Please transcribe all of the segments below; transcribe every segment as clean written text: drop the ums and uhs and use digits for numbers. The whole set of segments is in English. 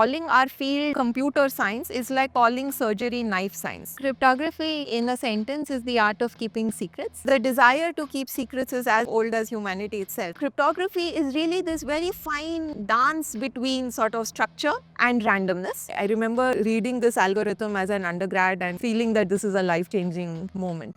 calling our field computer science is like calling surgery knife science. Cryptography, in a sentence, is the art of keeping secrets. The desire to keep secrets is as old as humanity itself. Cryptography is really this very fine dance between sort of structure and randomness. I remember reading this algorithm as an undergrad and feeling that this is a life-changing moment.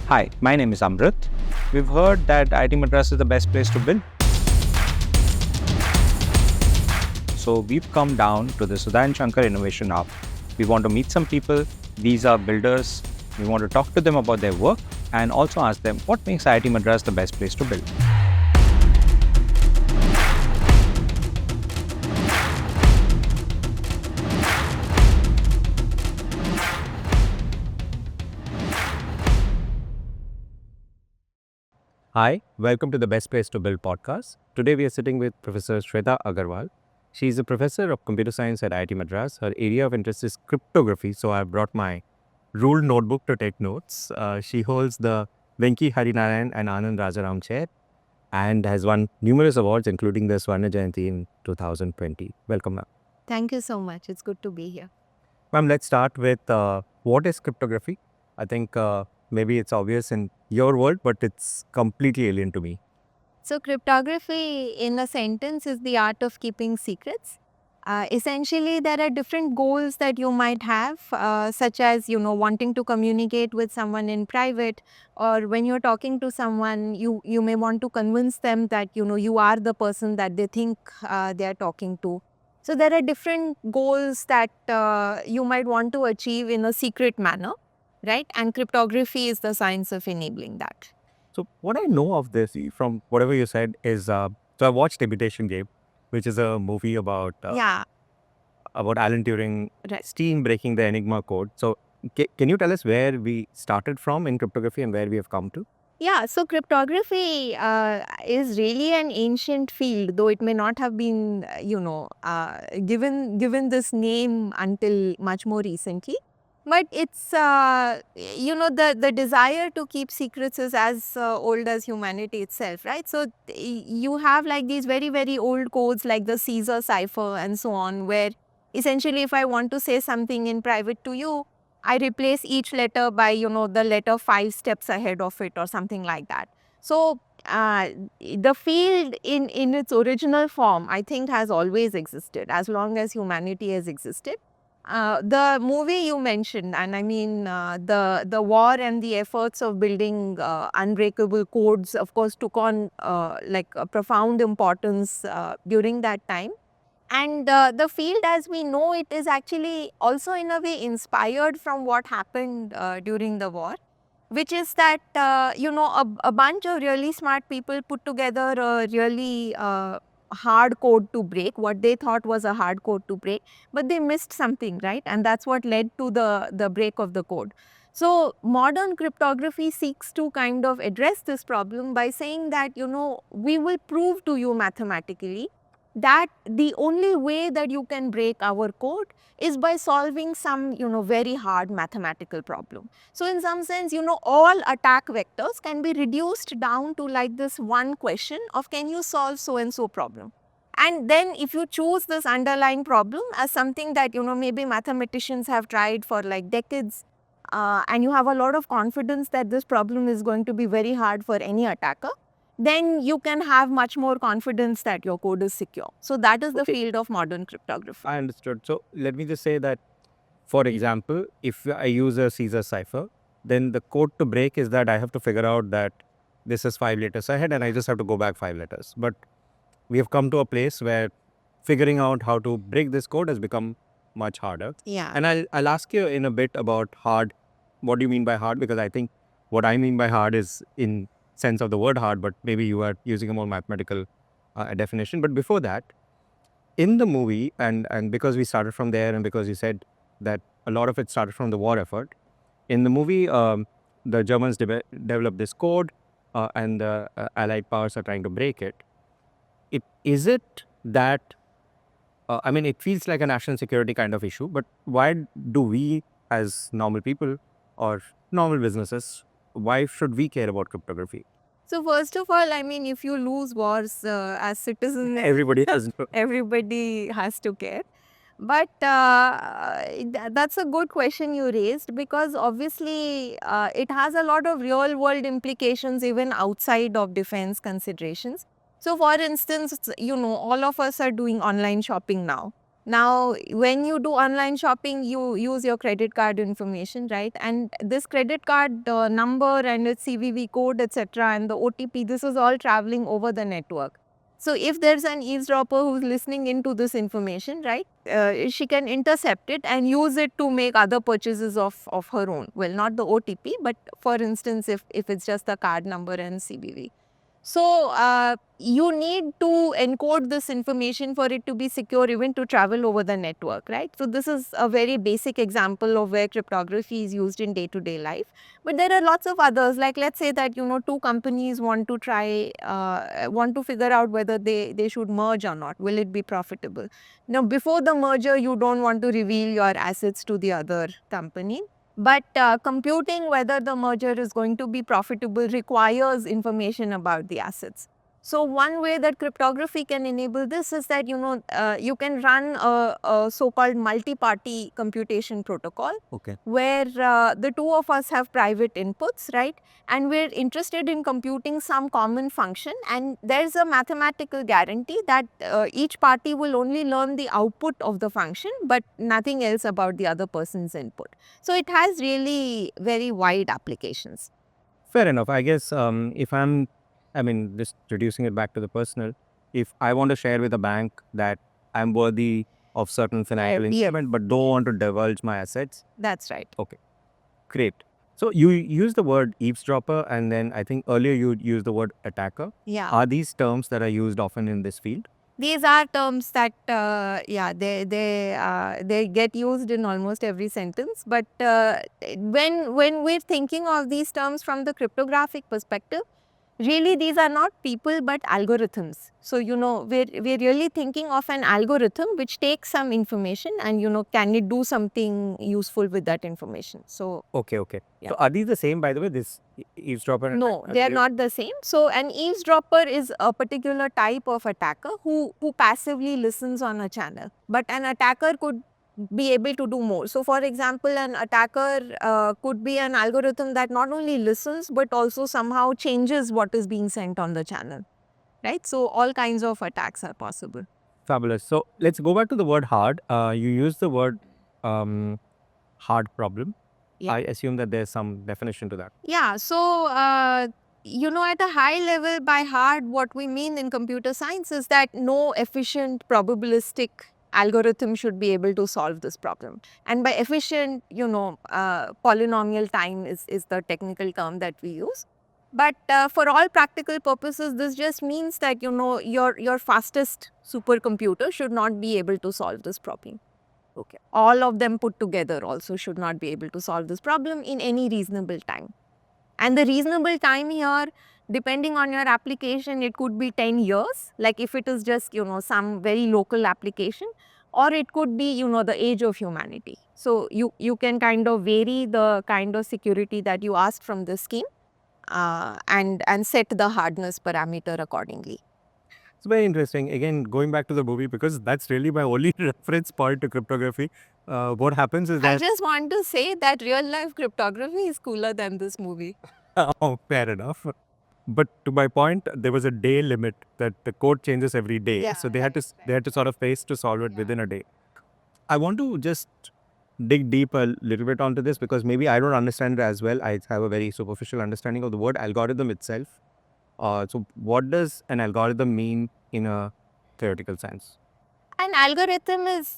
Hi, my name is Amrit. We've heard that IIT Madras is the best place to build. So we've come down to the Sudan Shankar Innovation Hub. We want to meet some people. These are builders. We want to talk to them about their work and also ask them what makes IIT Madras the best place to build. Hi, welcome to the Best Place to Build podcast. Today we are sitting with Professor Shweta Agarwal. She is a professor of computer science at IIT Madras. Her area of interest is cryptography, so I've brought my ruled notebook to take notes. She holds the Venki Harinarayan and Anand Rajaram chair and has won numerous awards, including the Swarna Jayanti in 2020. Welcome, ma'am. Thank you so much. It's good to be here. Ma'am, let's start with what is cryptography? I think maybe it's obvious in your world, but it's completely alien to me. So, cryptography, in a sentence, is the art of keeping secrets. Essentially, there are different goals that you might have, such as wanting to communicate with someone in private, or when you're talking to someone, you may want to convince them that you are the person that they think they are talking to. So, there are different goals that you might want to achieve in a secret manner, right? And cryptography is the science of enabling that. So what I know of this from whatever you said is, so I watched Imitation Game, which is a movie about Yeah, Alan Turing right. steam breaking the Enigma code. So can you tell us where we started from in cryptography and where we have come to? Yeah, so cryptography is really an ancient field, though it may not have been, given this name until much more recently. But it's, the desire to keep secrets is as old as humanity itself, right? So you have like these very, very old codes like the Caesar cipher and so on, where essentially if I want to say something in private to you, I replace each letter by, the letter 5 steps ahead of it or something like that. So, the field in its original form, I think, has always existed as long as humanity has existed. The movie you mentioned, and I mean, the war and the efforts of building unbreakable codes, of course, took on like a profound importance during that time. And the field as we know it is actually also in a way inspired from what happened during the war, which is that, a bunch of really smart people put together a really hard code to break, what they thought was a hard code to break, but they missed something, right? And that's what led to the break of the code. So modern cryptography seeks to kind of address this problem by saying that, we will prove to you mathematically that the only way that you can break our code is by solving some, very hard mathematical problem. So in some sense, all attack vectors can be reduced down to like this one question of can you solve so and so problem. And then if you choose this underlying problem as something that, maybe mathematicians have tried for like decades, and you have a lot of confidence that this problem is going to be very hard for any attacker, then you can have much more confidence that your code is secure. So that is the Okay. field of modern cryptography. I understood. So let me just say that, for example, if I use a Caesar cipher, then the code to break is that I have to figure out that this is 5 letters ahead and I just have to go back 5 letters. But we have come to a place where figuring out how to break this code has become much harder. Yeah. And I'll ask you in a bit about hard. What do you mean by hard? Because I think what I mean by hard is in sense of the word hard, but maybe you are using a more mathematical definition. But before that, in the movie, and because we started from there, and because you said that a lot of it started from the war effort, in the movie, the Germans developed this code, and the Allied powers are trying to break it. Is it that I mean, it feels like a national security kind of issue, but why do we, as normal people or normal businesses, why should we care about cryptography? So first of all, I mean, if you lose wars as citizens, Everybody has. everybody has to care. But that's a good question you raised, because obviously it has a lot of real world implications even outside of defense considerations. So, for instance, all of us are doing online shopping now. Now, when you do online shopping, you use your credit card information, right? And this credit card number and its CVV code, etc., and the OTP, this is all traveling over the network. So, if there's an eavesdropper who's listening into this information, right, she can intercept it and use it to make other purchases of her own. Well, not the OTP, but for instance, if it's just the card number and CVV. So, you need to encode this information for it to be secure even to travel over the network, right? So, this is a very basic example of where cryptography is used in day-to-day life. But there are lots of others, like let's say that, two companies want to figure out whether they should merge or not. Will it be profitable? Now, before the merger, you don't want to reveal your assets to the other company. But computing whether the merger is going to be profitable requires information about the assets. So, one way that cryptography can enable this is that, you can run a so-called multi-party computation protocol. Okay. Where the two of us have private inputs, right? And we're interested in computing some common function, and there's a mathematical guarantee that each party will only learn the output of the function, but nothing else about the other person's input. So, it has really very wide applications. Fair enough. I guess I mean, just reducing it back to the personal, if I want to share with a bank that I'm worthy of certain financial Yeah. instrument, but don't want to divulge my assets, That's right. okay, great. So you use the word eavesdropper, and then I think earlier you used the word attacker. Yeah. Are these terms that are used often in this field? These are terms that, they get used in almost every sentence. But when we're thinking of these terms from the cryptographic perspective, really these are not people but algorithms. So, we're really thinking of an algorithm which takes some information and, can it do something useful with that information. So, Okay. Yeah. So are these the same, by the way, this eavesdropper? and no, attacker? they are not the same. So, an eavesdropper is a particular type of attacker who passively listens on a channel. But an attacker could be able to do more. So, for example, an attacker could be an algorithm that not only listens but also somehow changes what is being sent on the channel, right? So, all kinds of attacks are possible. Fabulous. So let's go back to the word hard. You used the word hard problem. Yeah. I assume that there's some definition to that. Yeah, so at a high level, by hard, what we mean in computer science is that no efficient probabilistic algorithm should be able to solve this problem. And by efficient, polynomial time is the technical term that we use. But for all practical purposes, this just means that, your fastest supercomputer should not be able to solve this problem. Okay. All of them put together also should not be able to solve this problem in any reasonable time. And the reasonable time here, depending on your application, it could be 10 years, like if it is just, some very local application, or it could be, the age of humanity. So, you can kind of vary the kind of security that you asked from the scheme and set the hardness parameter accordingly. It's very interesting. Again, going back to the movie, because that's really my only reference point to cryptography. What happens is I that just want to say that real life cryptography is cooler than this movie. oh, fair enough. But to my point, there was a day limit that the code changes every day. Yeah, So they had to sort of face to solve it within a day. I want to just dig deep a little bit onto this because maybe I don't understand it as well. I have a very superficial understanding of the word algorithm itself. So what does an algorithm mean in a theoretical sense? An algorithm is,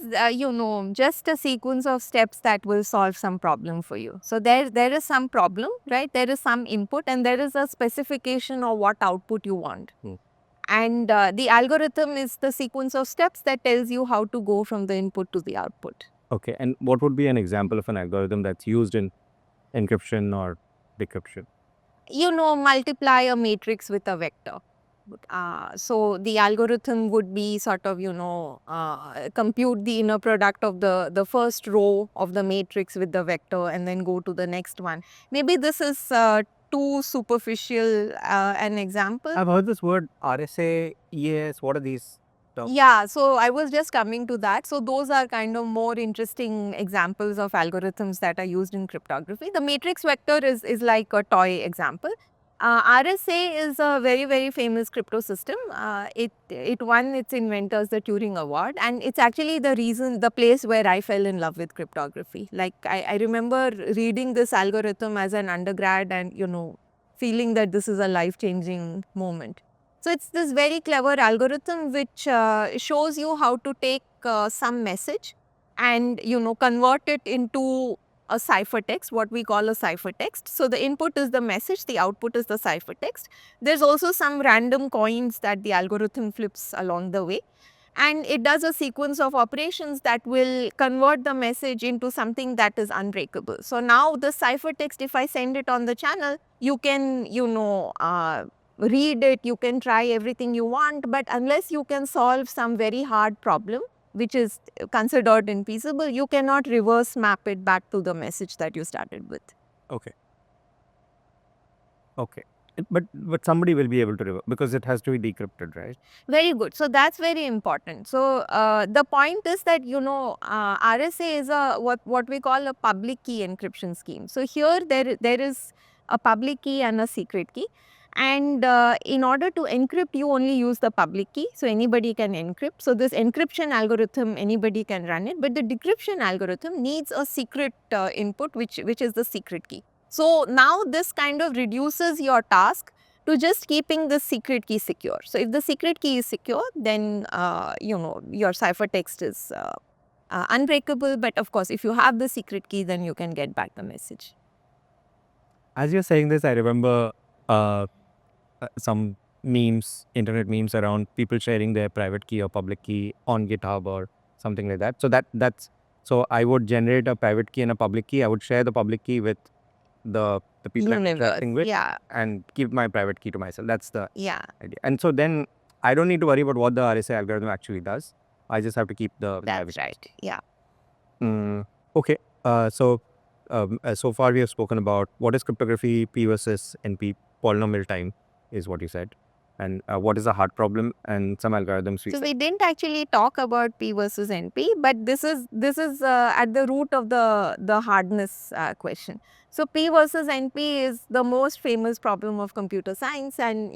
just a sequence of steps that will solve some problem for you. So, there is some problem, right? There is some input and there is a specification of what output you want. And the algorithm is the sequence of steps that tells you how to go from the input to the output. Okay, and what would be an example of an algorithm that's used in encryption or decryption? Multiply a matrix with a vector. So the algorithm would be sort of, compute the inner product of the first row of the matrix with the vector and then go to the next one. Maybe this is too superficial an example. I've heard this word RSA, EAS. What are these terms? Yeah, so I was just coming to that. So those are kind of more interesting examples of algorithms that are used in cryptography. The matrix vector is like a toy example. RSA is a very famous crypto system. It won its inventors the Turing Award, and it's actually the place where I fell in love with cryptography. Like I remember reading this algorithm as an undergrad, and feeling that this is a life-changing moment. So it's this very clever algorithm which shows you how to take some message and convert it into a ciphertext, what we call a ciphertext. So the input is the message, the output is the ciphertext. There's also some random coins that the algorithm flips along the way. And it does a sequence of operations that will convert the message into something that is unbreakable. So now the ciphertext, if I send it on the channel, you can, read it, you can try everything you want, but unless you can solve some very hard problem, which is considered infeasible, you cannot reverse map it back to the message that you started with. Okay. But somebody will be able to reverse because it has to be decrypted, right? Very good. So that's very important. So the point is that RSA is what we call a public key encryption scheme. So here there is a public key and a secret key. And in order to encrypt, you only use the public key. So anybody can encrypt. So this encryption algorithm, anybody can run it. But the decryption algorithm needs a secret input, which is the secret key. So now this kind of reduces your task to just keeping the secret key secure. So if the secret key is secure, then your ciphertext is unbreakable. But of course, if you have the secret key, then you can get back the message. As you're saying this, I remember some memes, internet memes around people sharing their private key or public key on GitHub or something like that. So I would generate a private key and a public key. I would share the public key with the people I'm interacting with, Yeah, and keep my private key to myself. That's the yeah. idea. And so then I don't need to worry about what the RSA algorithm actually does. I just have to keep the private That's right. Yeah. Okay. So far we have spoken about what is cryptography, P versus NP, polynomial time is what you said, and what is a hard problem, and some algorithms we So said. we didn't actually talk about P versus NP, but this is at the root of the hardness question. So P versus NP is the most famous problem of computer science, and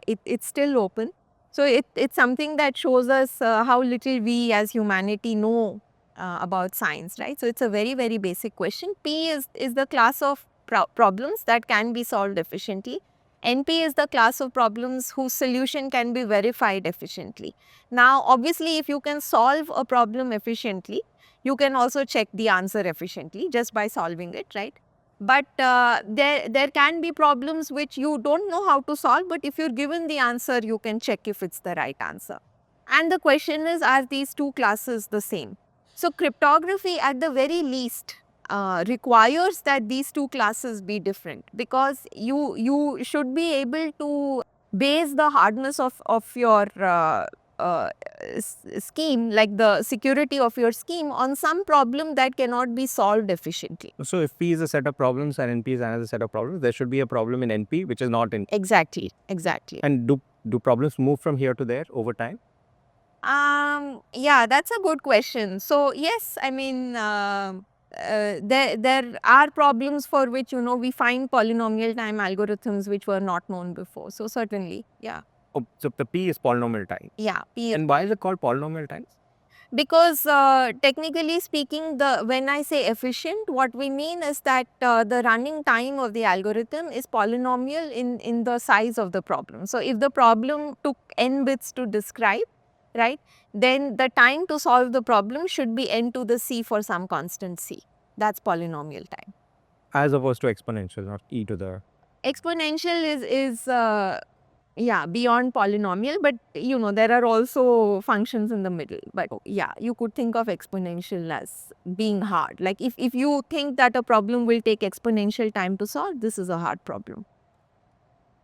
it's still open. So it's something that shows us how little we as humanity know about science, right? So it's a very basic question. P is the class of problems that can be solved efficiently. NP is the class of problems whose solution can be verified efficiently. Now, obviously, if you can solve a problem efficiently, you can also check the answer efficiently just by solving it, right? But there can be problems which you don't know how to solve, but if you're given the answer, you can check if it's the right answer. And the question is, are these two classes the same? So, cryptography at the very least requires that these two classes be different, because you should be able to base the hardness of your scheme, like the security of your scheme, on some problem that cannot be solved efficiently. So if P is a set of problems and NP is another set of problems, there should be a problem in NP which is not in. Exactly. And do problems move from here to there over time? Yeah, that's a good question. So yes, I mean, there are problems for which we find polynomial time algorithms which were not known before. So certainly, yeah. Oh, so the P is polynomial time. Yeah, P. And why is it called polynomial time? Because technically speaking, when I say efficient, what we mean is that the running time of the algorithm is polynomial in the size of the problem. So if the problem took n bits to describe, right, then the time to solve the problem should be n to the c for some constant c. That's polynomial time. As opposed to exponential, not e to the. Exponential is yeah, beyond polynomial, but there are also functions in the middle. But yeah, you could think of exponential as being hard. Like if you think that a problem will take exponential time to solve, this is a hard problem.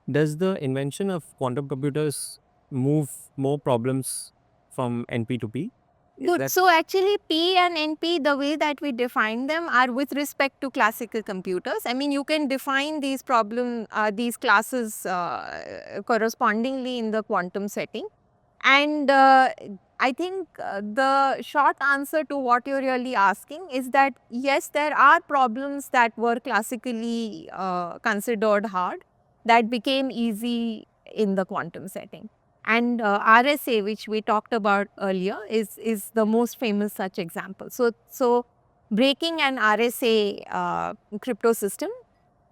Does the invention of quantum computers move more problems from NP to P? Is Good. that- So actually, P and NP, the way that we define them are with respect to classical computers. I mean, you can define these these classes correspondingly in the quantum setting. And I think the short answer to what you're really asking is that yes, there are problems that were classically considered hard that became easy in the quantum setting. And RSA, which we talked about earlier, is the most famous such example. So breaking an RSA crypto system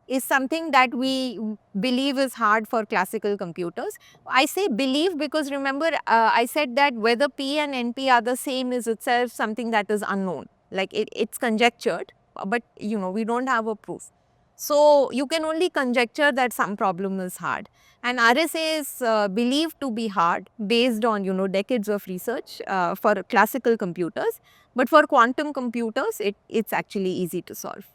is something that we believe is hard for classical computers. I say believe because remember I said that whether P and NP are the same is itself something that is unknown. Like it's conjectured, but we don't have a proof. So you can only conjecture that some problem is hard. And RSA is believed to be hard based on decades of research for classical computers. But for quantum computers, it's actually easy to solve.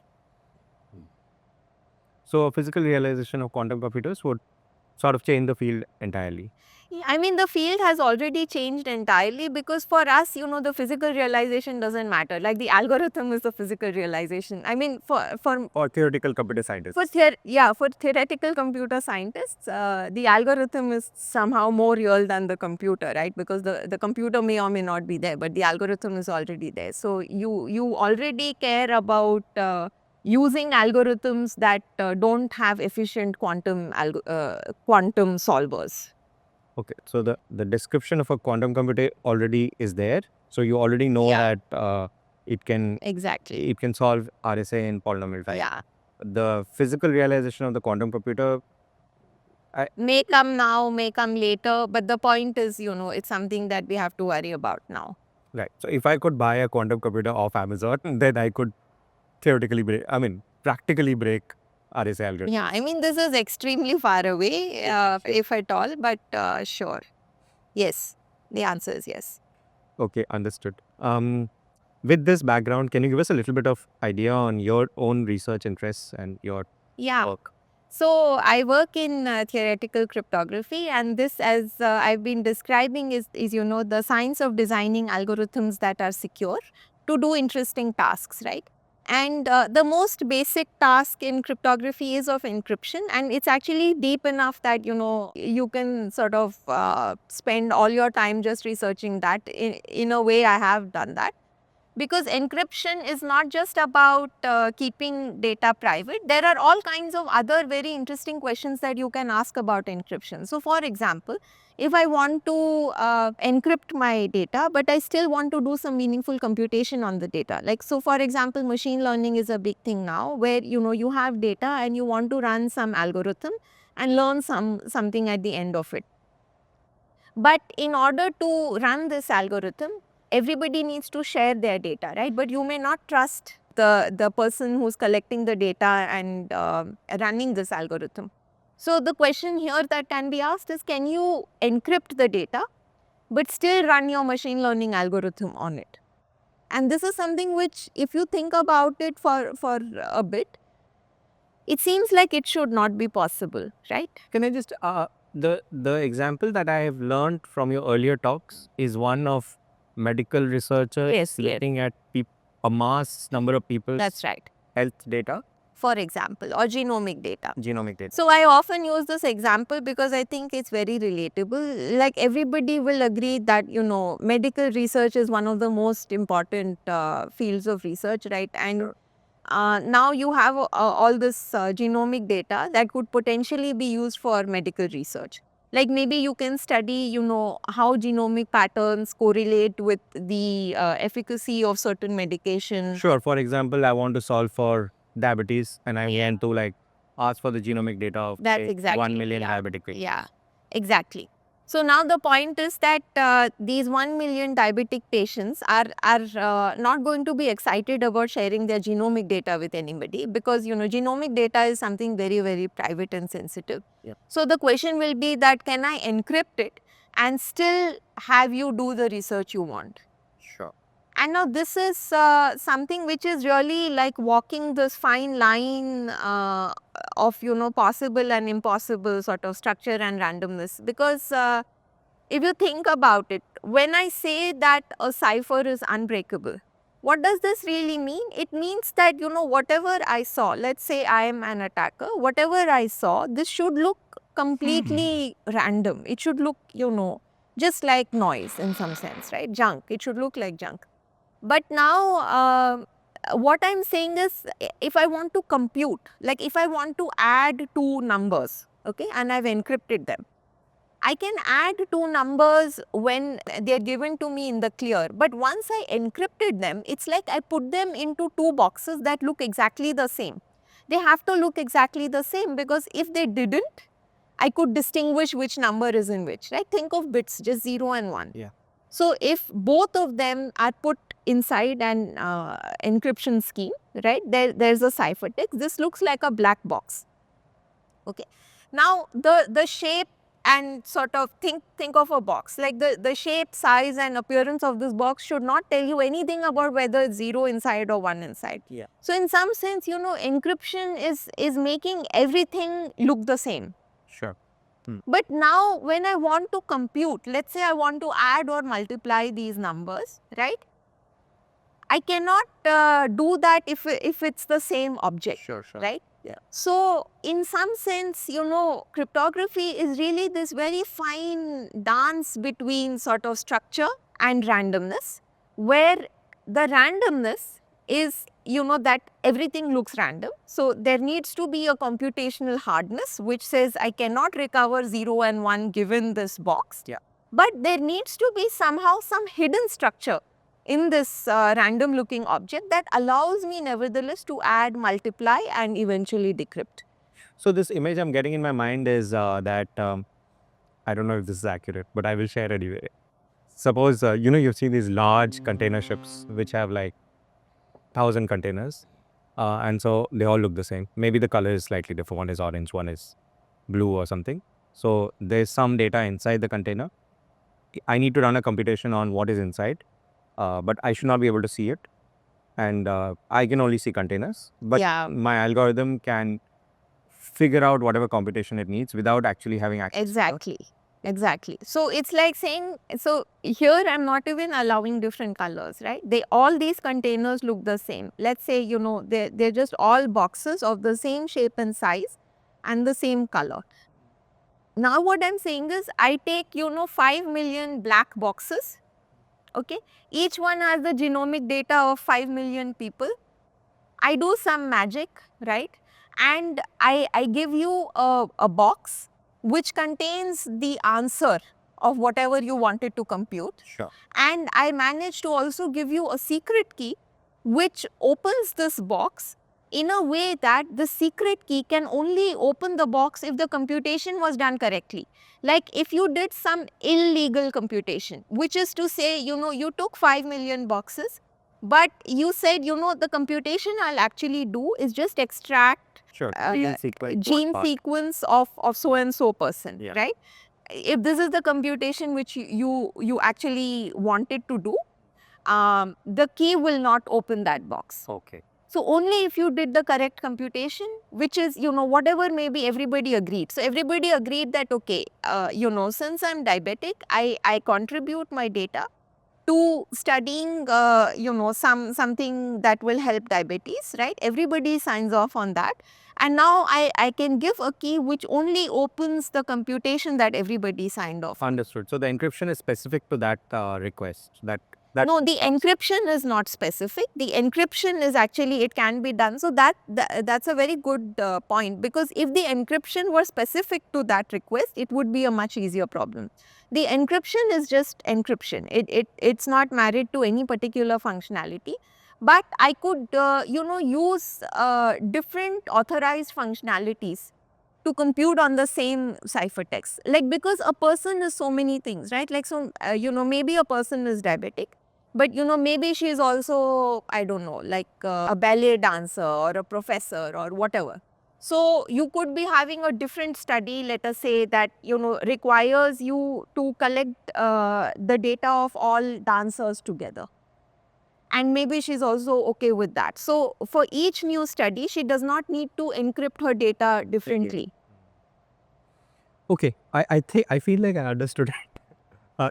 So a physical realization of quantum computers would sort of change the field entirely. Yeah, I mean, the field has already changed entirely because for us, the physical realization doesn't matter. Like the algorithm is the physical realization. I mean, Or theoretical computer scientists. for theoretical computer scientists, the algorithm is somehow more real than the computer, right? Because the computer may or may not be there, but the algorithm is already there. So you already care about using algorithms that don't have efficient quantum solvers. Okay, so the description of a quantum computer already is there. So you already know Yeah. that Exactly. it can solve RSA in polynomial time. Yeah. The physical realization of the quantum computer, May come now, may come later, but the point is, it's something that we have to worry about now. right? So if I could buy a quantum computer off Amazon, then I could theoretically practically break RSA algorithm. Yeah, I mean, this is extremely far away, if at all, but sure. Yes, the answer is yes. Okay, understood. With this background, can you give us a little bit of idea on your own research interests and your Yeah. work? So I work in theoretical cryptography, and this, as I've been describing, is the science of designing algorithms that are secure to do interesting tasks, right? And the most basic task in cryptography is of encryption, and it's actually deep enough that you can sort of spend all your time just researching that. In a way, I have done that. Because encryption is not just about keeping data private. There are all kinds of other very interesting questions that you can ask about encryption. So for example, if I want to encrypt my data, but I still want to do some meaningful computation on the data. Like, so for example, machine learning is a big thing now where you have data and you want to run some algorithm and learn something at the end of it. But in order to run this algorithm, everybody needs to share their data, right? But you may not trust the person who's collecting the data and running this algorithm. So the question here that can be asked is, can you encrypt the data but still run your machine learning algorithm on it? And this is something which, if you think about it for a bit, it seems like it should not be possible, right? Can I just the example that I have learned from your earlier talks is one of medical researchers Yes, yes. looking at a mass number of people's That's right. health data, For example, or genomic data. genomic data. So I often use this example because I think it's very relatable. Like everybody will agree that, medical research is one of the most important fields of research, right? And now you have all this genomic data that could potentially be used for medical research. Like maybe you can study, how genomic patterns correlate with the efficacy of certain medication. Sure. For example, I want to solve for diabetes, and I want to ask for the genomic data of That's say, exactly 1 million yeah. diabetic patients. Yeah, exactly. So now the point is that these 1 million diabetic patients are not going to be excited about sharing their genomic data with anybody because genomic data is something very, very private and sensitive. Yeah. So the question will be that, can I encrypt it and still have you do the research you want? Sure. And now this is something which is really like walking this fine line of, you know, possible and impossible sort of structure and randomness. Because if you think about it, when I say that a cipher is unbreakable, what does this really mean? It means that, you know, whatever I saw, let's say I am an attacker, whatever I saw, this should look completely random. It should look, you know, just like noise in some sense, right? Junk. It should look like junk. But now, what I'm saying is, if I want to compute, like if I want to add two numbers, okay, and I've encrypted them, I can add two numbers when they're given to me in the clear. But once I encrypted them, it's like I put them into two boxes that look exactly the same. They have to look exactly the same, because if they didn't, I could distinguish which number is in which, right? Think of bits, just 0 and 1. Yeah. So if both of them are put inside an encryption scheme, right, there's a ciphertext. This looks like a black box. Okay. Now the shape and sort of think of a box, like the shape, size and appearance of this box should not tell you anything about whether it's 0 inside or 1 inside. Yeah. So in some sense, you know, encryption is making everything look the same. Sure. But now when I want to compute, let's say I want to add or multiply these numbers, right? I cannot do that if it's the same object, Sure. right? Yeah. So in some sense, you know, cryptography is really this very fine dance between sort of structure and randomness, where the randomness is, you know, that everything looks random. So there needs to be a computational hardness which says I cannot recover 0 and 1 given this box. Yeah. But there needs to be somehow some hidden structure in this random looking object that allows me nevertheless to add, multiply and eventually decrypt. So this image I'm getting in my mind is that I don't know if this is accurate, but I will share anyway. Suppose you know, you've seen these large container ships which have like 1,000 containers, and so they all look the same. Maybe the color is slightly different. One is orange, one is blue or something. So there's some data inside the container. I need to run a computation on what is inside, but I should not be able to see it, and I can only see containers. But Yeah. my algorithm can figure out whatever computation it needs without actually having access. Exactly. Exactly. So it's like saying, so here I'm not even allowing different colors, right? All these containers look the same. Let's say, you know, they're just all boxes of the same shape and size and the same color. Now what I'm saying is, I take, you know, 5 million black boxes, okay? Each one has the genomic data of 5 million people. I do some magic, right? And I give you a box which contains the answer of whatever you wanted to compute. Sure. And I manage to also give you a secret key which opens this box in a way that the secret key can only open the box if the computation was done correctly. Like if you did some illegal computation, which is to say, you know, you took 5 million boxes, but you said, you know, the computation I'll actually do is just extract Sure. gene sequence of so and so person, Yeah. right? If this is the computation which you actually wanted to do, the key will not open that box. Okay. So only if you did the correct computation, which is, you know, whatever maybe everybody agreed. So everybody agreed that, okay, you know, since I'm diabetic, I contribute my data to studying, you know, something that will help diabetes, right? Everybody signs off on that. And now I can give a key which only opens the computation that everybody signed off. Understood. So the encryption is specific to that request. That No, the encryption is not specific. The encryption is actually, it can be done. So that's a very good point, because if the encryption were specific to that request, it would be a much easier problem. The encryption is just encryption. It's not married to any particular functionality. But I could, you know, use different authorized functionalities to compute on the same ciphertext. Like, because a person is so many things, right? Like, so, you know, maybe a person is diabetic, but, you know, maybe she is also, I don't know, like a ballet dancer or a professor or whatever. So you could be having a different study, let us say, that, you know, requires you to collect the data of all dancers together. And maybe she's also okay with that. So for each new study, she does not need to encrypt her data differently. Okay, I feel like I understood it.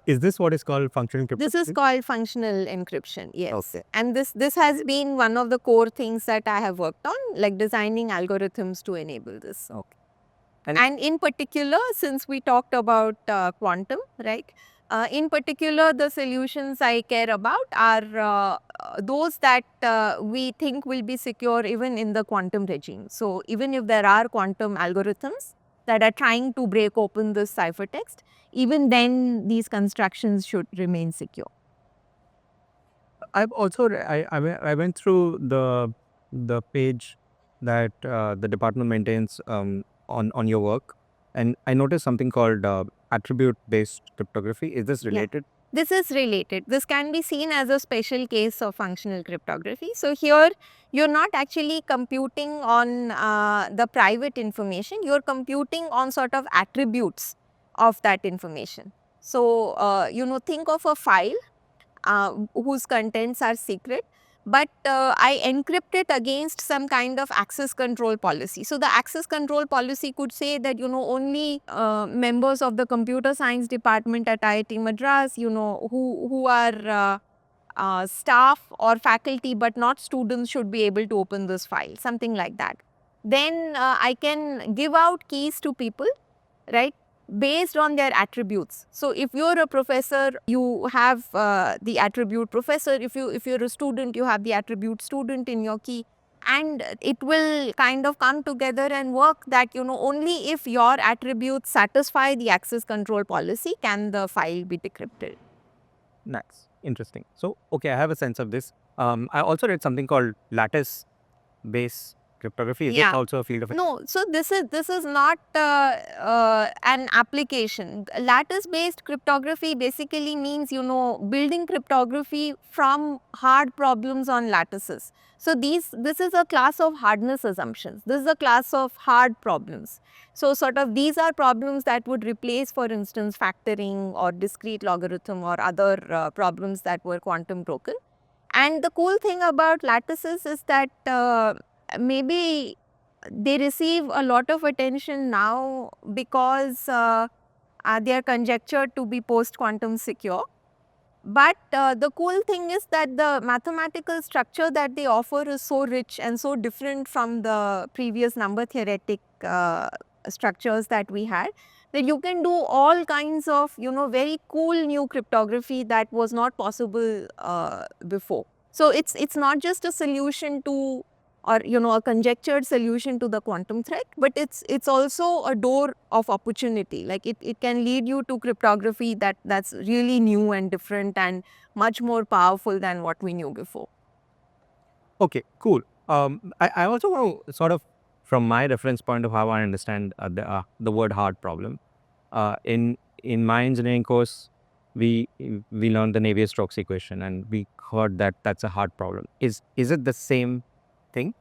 Is this what is called functional This is cryptography? called functional encryption, yes. Okay. And this has been one of the core things that I have worked on, like designing algorithms to enable this. Okay. And in particular, since we talked about quantum, right? In particular, the solutions I care about are those that we think will be secure even in the quantum regime. So even if there are quantum algorithms that are trying to break open this ciphertext, even then these constructions should remain secure. I've also I went through the page that the department maintains on your work, and I noticed something called attribute based cryptography. Is this Yeah. related? This is related. This can be seen as a special case of functional cryptography. So here you're not actually computing on the private information, you're computing on sort of attributes of that information. So, think of a file whose contents are secret, but I encrypt it against some kind of access control policy. So the access control policy could say that only members of the computer science department at IIT Madras, who are staff or faculty but not students should be able to open this file, something like that. Then I can give out keys to people, right, based on their attributes. So if you're a professor, you have the attribute professor. If you're a student, you have the attribute student in your key, and it will kind of come together and work that only if your attributes satisfy the access control policy can the file be decrypted. Nice, interesting. So okay, I have a sense of this. I also read something called lattice based cryptography. Is it Yeah. also a field of No, so this is not an application. Lattice based cryptography basically means building cryptography from hard problems on lattices. So this is a class of hardness assumptions. This is a class of hard problems. So sort of these are problems that would replace, for instance, factoring or discrete logarithm or other problems that were quantum broken. And the cool thing about lattices is that maybe they receive a lot of attention now because they are conjectured to be post-quantum secure. But the cool thing is that the mathematical structure that they offer is so rich and so different from the previous number theoretic structures that we had, that you can do all kinds of very cool new cryptography that was not possible before. So it's not just a solution to, or a conjectured solution to the quantum threat, but it's also a door of opportunity. Like it can lead you to cryptography that's really new and different and much more powerful than what we knew before. Okay, cool. I also want to sort of, from my reference point of how I understand the word hard problem. In my engineering course, we learned the Navier-Stokes equation, and we heard that that's a hard problem. Is it the same thing?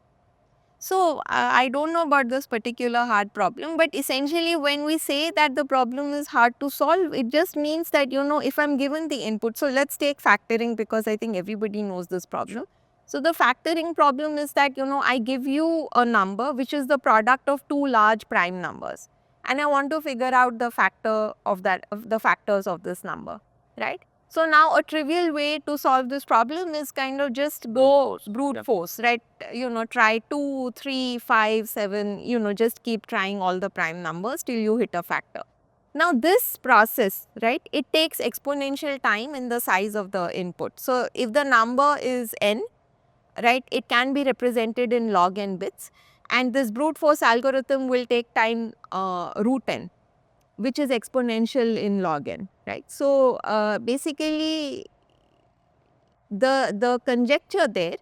So I don't know about this particular hard problem, but essentially when we say that the problem is hard to solve, it just means that if I'm given the input, so let's take factoring because I think everybody knows this problem. So the factoring problem is that I give you a number which is the product of two large prime numbers, and I want to figure out the factor of the factors of this number, right? So now a trivial way to solve this problem is kind of just go brute force, right? Try 2, 3, 5, 7, just keep trying all the prime numbers till you hit a factor. Now this process, right, it takes exponential time in the size of the input. So if the number is n, right, it can be represented in log n bits, and this brute force algorithm will take time root n, which is exponential in log n, right? So basically the conjecture there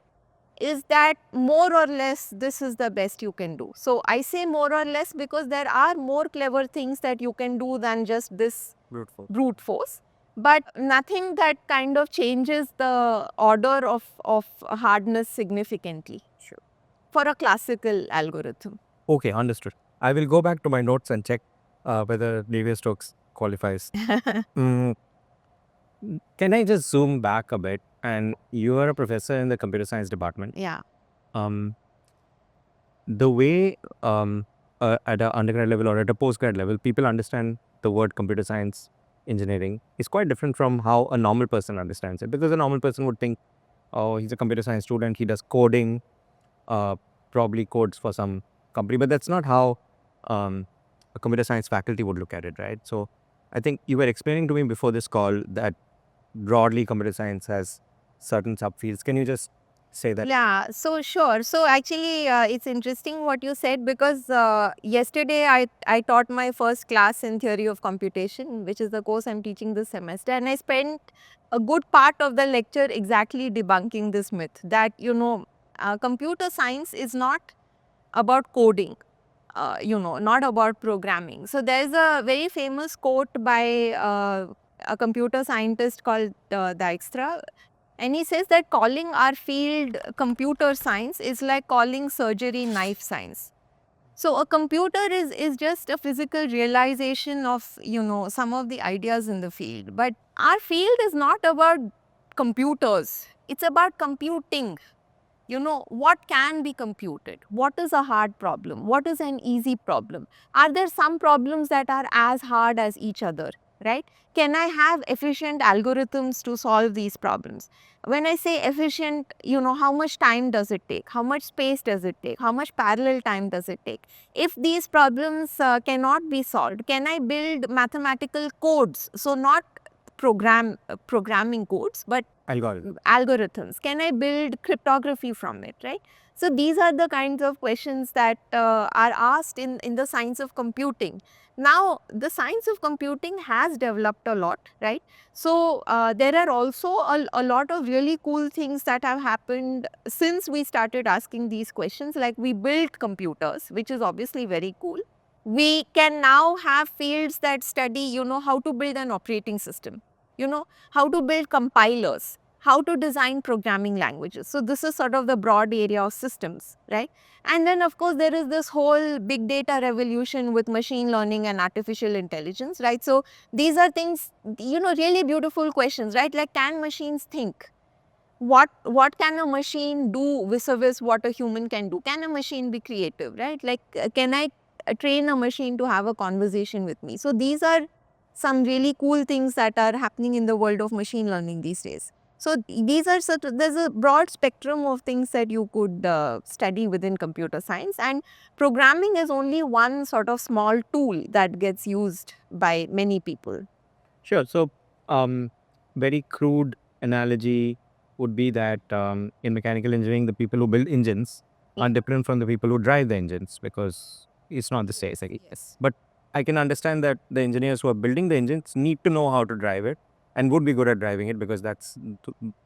is that more or less this is the best you can do. So I say more or less because there are more clever things that you can do than just this brute force, but nothing that kind of changes the order of hardness significantly. Sure. For a classical algorithm. Okay, understood. I will go back to my notes and check whether Navier-Stokes qualifies. Mm, Can I just zoom back a bit and you are a professor in the computer science department. Yeah. Um, the way at an undergrad level or at a postgrad level, people understand the word computer science engineering is quite different from how a normal person understands it. Because a normal person would think, oh, he's a computer science student, he does coding, uh, probably codes for some company, but that's not how um, a computer science faculty would look at it, right? So I think you were explaining to me before this call that broadly computer science has certain subfields. Can you just say that? Yeah, so sure. So actually, it's interesting what you said because yesterday I taught my first class in theory of computation, which is the course I'm teaching this semester, and I spent a good part of the lecture exactly debunking this myth that computer science is not about coding. Not about programming. So there's a very famous quote by a computer scientist called Dijkstra, and he says that calling our field computer science is like calling surgery knife science. So a computer is just a physical realization of some of the ideas in the field. But our field is not about computers. It's about computing. What can be computed? What is a hard problem? What is an easy problem? Are there some problems that are as hard as each other, right? Can I have efficient algorithms to solve these problems? When I say efficient, how much time does it take? How much space does it take? How much parallel time does it take? If these problems cannot be solved, can I build mathematical codes? So not programming codes, but Algorithm. algorithms. Can I build cryptography from it, right? So these are the kinds of questions that are asked in the science of computing. Now, the science of computing has developed a lot, right? So there are also a lot of really cool things that have happened since we started asking these questions. Like we built computers, which is obviously very cool. We can now have fields that study, how to build an operating system, how to build compilers, how to design programming languages. So this is sort of the broad area of systems, right? And then of course there is this whole big data revolution with machine learning and artificial intelligence, right? So these are things, really beautiful questions, right? Like, can machines think? What can a machine do vis-a-vis what a human can do? Can a machine be creative, right? Like, can I train a machine to have a conversation with me? So these are some really cool things that are happening in the world of machine learning these days. So these are there's a broad spectrum of things that you could study within computer science, and programming is only one sort of small tool that gets used by many people. Sure. So, very crude analogy would be that in mechanical engineering, the people who build engines are different from the people who drive the engines because it's not the same. It's like, Yes. but I can understand that the engineers who are building the engines need to know how to drive it and would be good at driving it because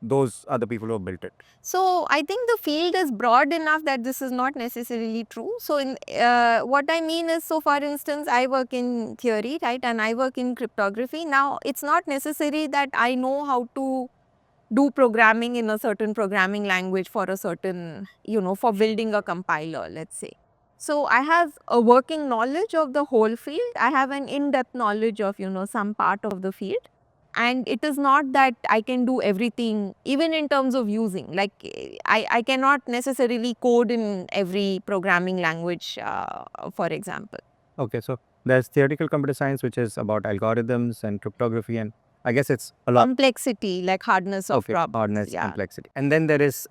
those are the people who have built it. So I think the field is broad enough that this is not necessarily true. So in what I mean is, so for instance, I work in theory, right, and I work in cryptography. Now it's not necessary that I know how to do programming in a certain programming language for a certain, for building a compiler, let's say. So I have a working knowledge of the whole field. I have an in-depth knowledge of, some part of the field. And it is not that I can do everything, even in terms of using. Like, I cannot necessarily code in every programming language, for example. Okay, so there's theoretical computer science, which is about algorithms and cryptography, and I guess it's a lot. Complexity, like hardness of Okay, problems. hardness, Yeah. complexity, and then there is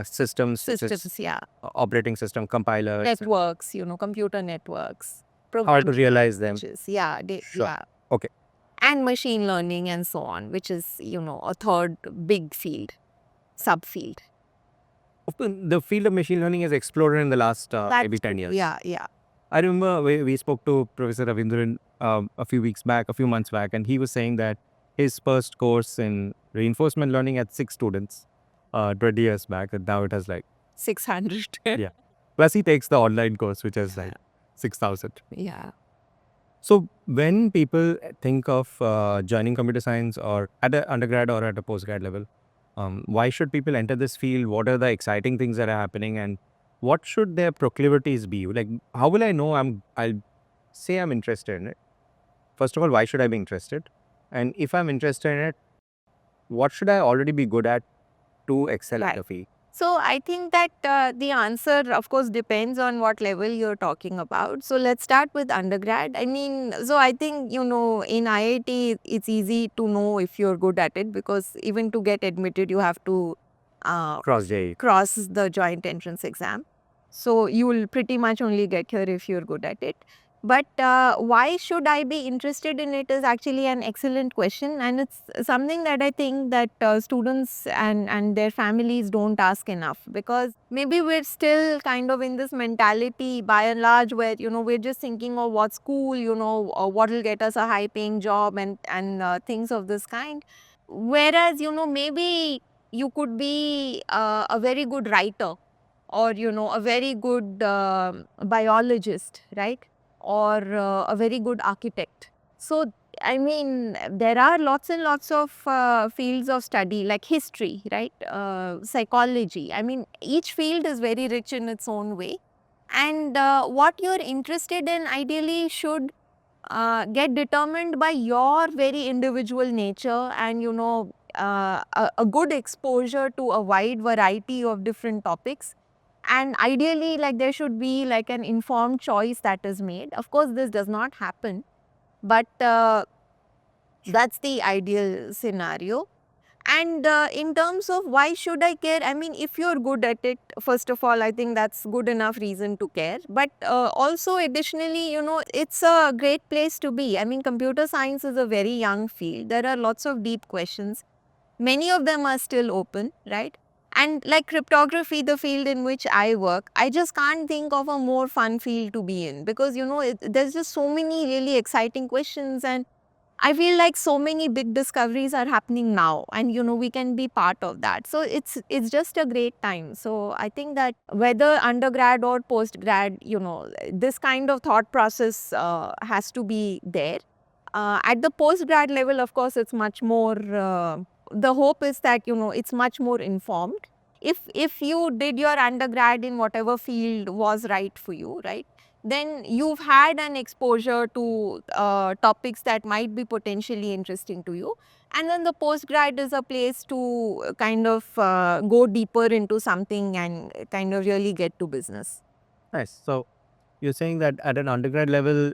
systems, which is Systems, yeah. operating system, compilers, Networks, computer networks. how to Programming realize them. languages, yeah, Sure. yeah. Okay. And machine learning and so on, which is, a third big field, subfield. The field of machine learning has exploded in the last maybe 10 years. Yeah, yeah. I remember we spoke to Professor Ravindran a few months back, and he was saying that his first course in reinforcement learning had 6 students 20 years back, and now it has like 600. Yeah. Plus, he takes the online course, which is like 6,000. Yeah. So, when people think of joining computer science or at an undergrad or at a postgrad level, why should people enter this field? What are the exciting things that are happening, and what should their proclivities be? Like, how will I know I'll say I'm interested in it? First of all, why should I be interested? And if I'm interested in it, what should I already be good at? to excel Right. at the field? So I think that the answer, of course, depends on what level you're talking about. So let's start with undergrad. I mean, so I think, you know, in IIT, it's easy to know if you're good at it because even to get admitted, you have to Cross J. cross the joint entrance exam. So you will pretty much only get here if you're good at it. But why should I be interested in it is actually an excellent question, and it's something that I think that students and their families don't ask enough, because maybe we're still kind of in this mentality by and large where, you know, we're just thinking of what school, you know, or what will get us a high paying job and things of this kind. Whereas, you know, maybe you could be a very good writer, or, you know, a very good biologist, right? Or a very good architect. So, I mean, there are lots and lots of fields of study like history, right? Psychology. I mean, each field is very rich in its own way. And what you're interested in ideally should get determined by your very individual nature, and, you know, a good exposure to a wide variety of different topics. And ideally, like, there should be like an informed choice that is made. Of course, this does not happen, but that's the ideal scenario. And in terms of why should I care, I mean, if you're good at it, first of all, I think that's good enough reason to care. But also, additionally, you know, it's a great place to be. I mean, computer science is a very young field. There are lots of deep questions. Many of them are still open, right? And like cryptography, the field in which I work, I just can't think of a more fun field to be in, because, you know, there's just so many really exciting questions, and I feel like so many big discoveries are happening now, and, you know, we can be part of that. So it's just a great time. So I think that whether undergrad or postgrad, you know, this kind of thought process has to be there. At the postgrad level, of course, it's much more. The hope is that, you know, it's much more informed. If you did your undergrad in whatever field was right for you, right, then you've had an exposure to topics that might be potentially interesting to you. And then the postgrad is a place to kind of go deeper into something and kind of really get to business. Nice. So you're saying that at an undergrad level,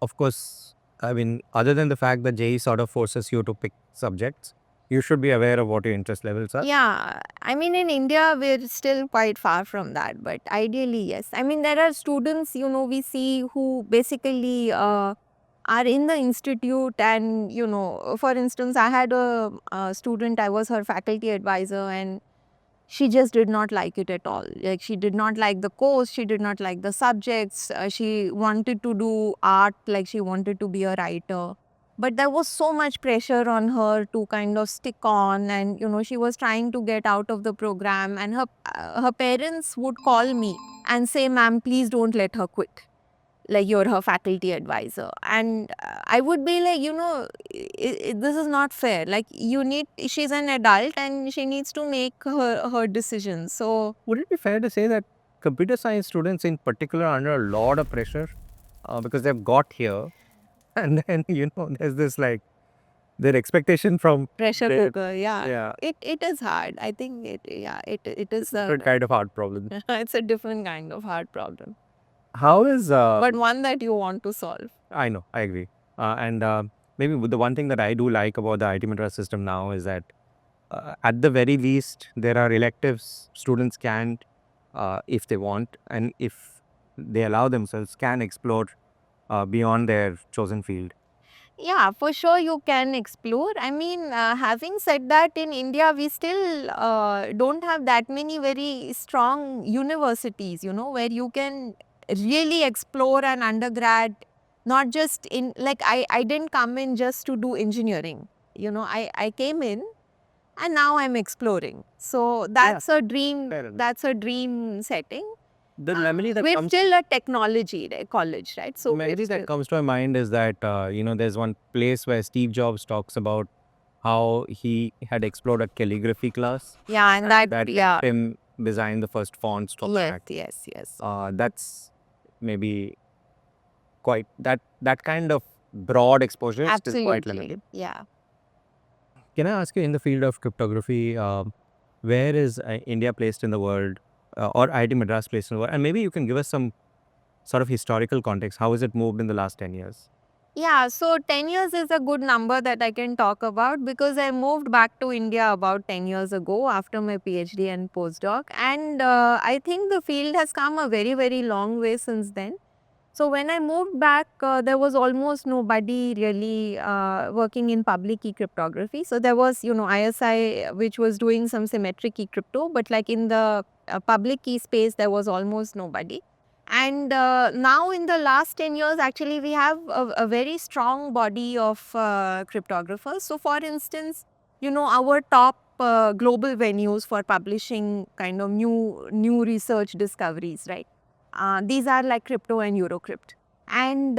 of course, I mean, other than the fact that JEE sort of forces you to pick subjects, you should be aware of what your interest levels are. Yeah, I mean, in India, we're still quite far from that, but ideally, yes. I mean, there are students, you know, we see who basically are in the institute, and, you know, for instance, I had a student, I was her faculty advisor, and she just did not like it at all. Like, she did not like the course, she did not like the subjects, she wanted to do art, like she wanted to be a writer. But there was so much pressure on her to kind of stick on, and, you know, she was trying to get out of the program, and her parents would call me and say, "Ma'am, please don't let her quit. Like, you're her faculty advisor." And I would be like, you know, this is not fair. Like, she's an adult and she needs to make her decisions. So Would it be fair to say that computer science students in particular are under a lot of pressure because they've got here and then, you know, there's this like their expectation from pressure their, cooker, yeah. yeah, It is hard. I think it is different kind of hard problem. it's a different kind of hard problem, How is, but one that you want to solve. I know, I agree. And maybe the one thing that I do like about the IIT Madras system now is that at the very least, there are electives students can, if they want, and if they allow themselves, can explore beyond their chosen field. Yeah, for sure you can explore. I mean, having said that, in India, we still don't have that many very strong universities, you know, where you can really explore an undergrad, not just in, like, I didn't come in just to do engineering. You know, I came in and now I'm exploring. So Fair enough. that's a dream setting. The memory that We're comes still a technology college, right? So we're memory that still, comes to my mind is that you know, there's one place where Steve Jobs talks about how he had explored a calligraphy class yeah, and that, that yeah. helped him design the first fonts for Yes, Mac. yes. That's maybe quite that kind of broad exposure is still quite Absolutely. limited. Yeah. Can I ask you, in the field of cryptography, where is India placed in the world, or IIT Madras placed in the world? And maybe you can give us some sort of historical context. How has it moved in the last 10 years? Yeah, so 10 years is a good number that I can talk about because I moved back to India about 10 years ago after my PhD and postdoc. And I think the field has come a very, very long way since then. So when I moved back, there was almost nobody really working in public key cryptography. So there was, ISI, which was doing some symmetric key crypto, but like in the public key space, there was almost nobody. And now in the last 10 years, actually, we have a very strong body of cryptographers. So for instance, our top global venues for publishing kind of new research discoveries, right? These are like crypto and Eurocrypt. And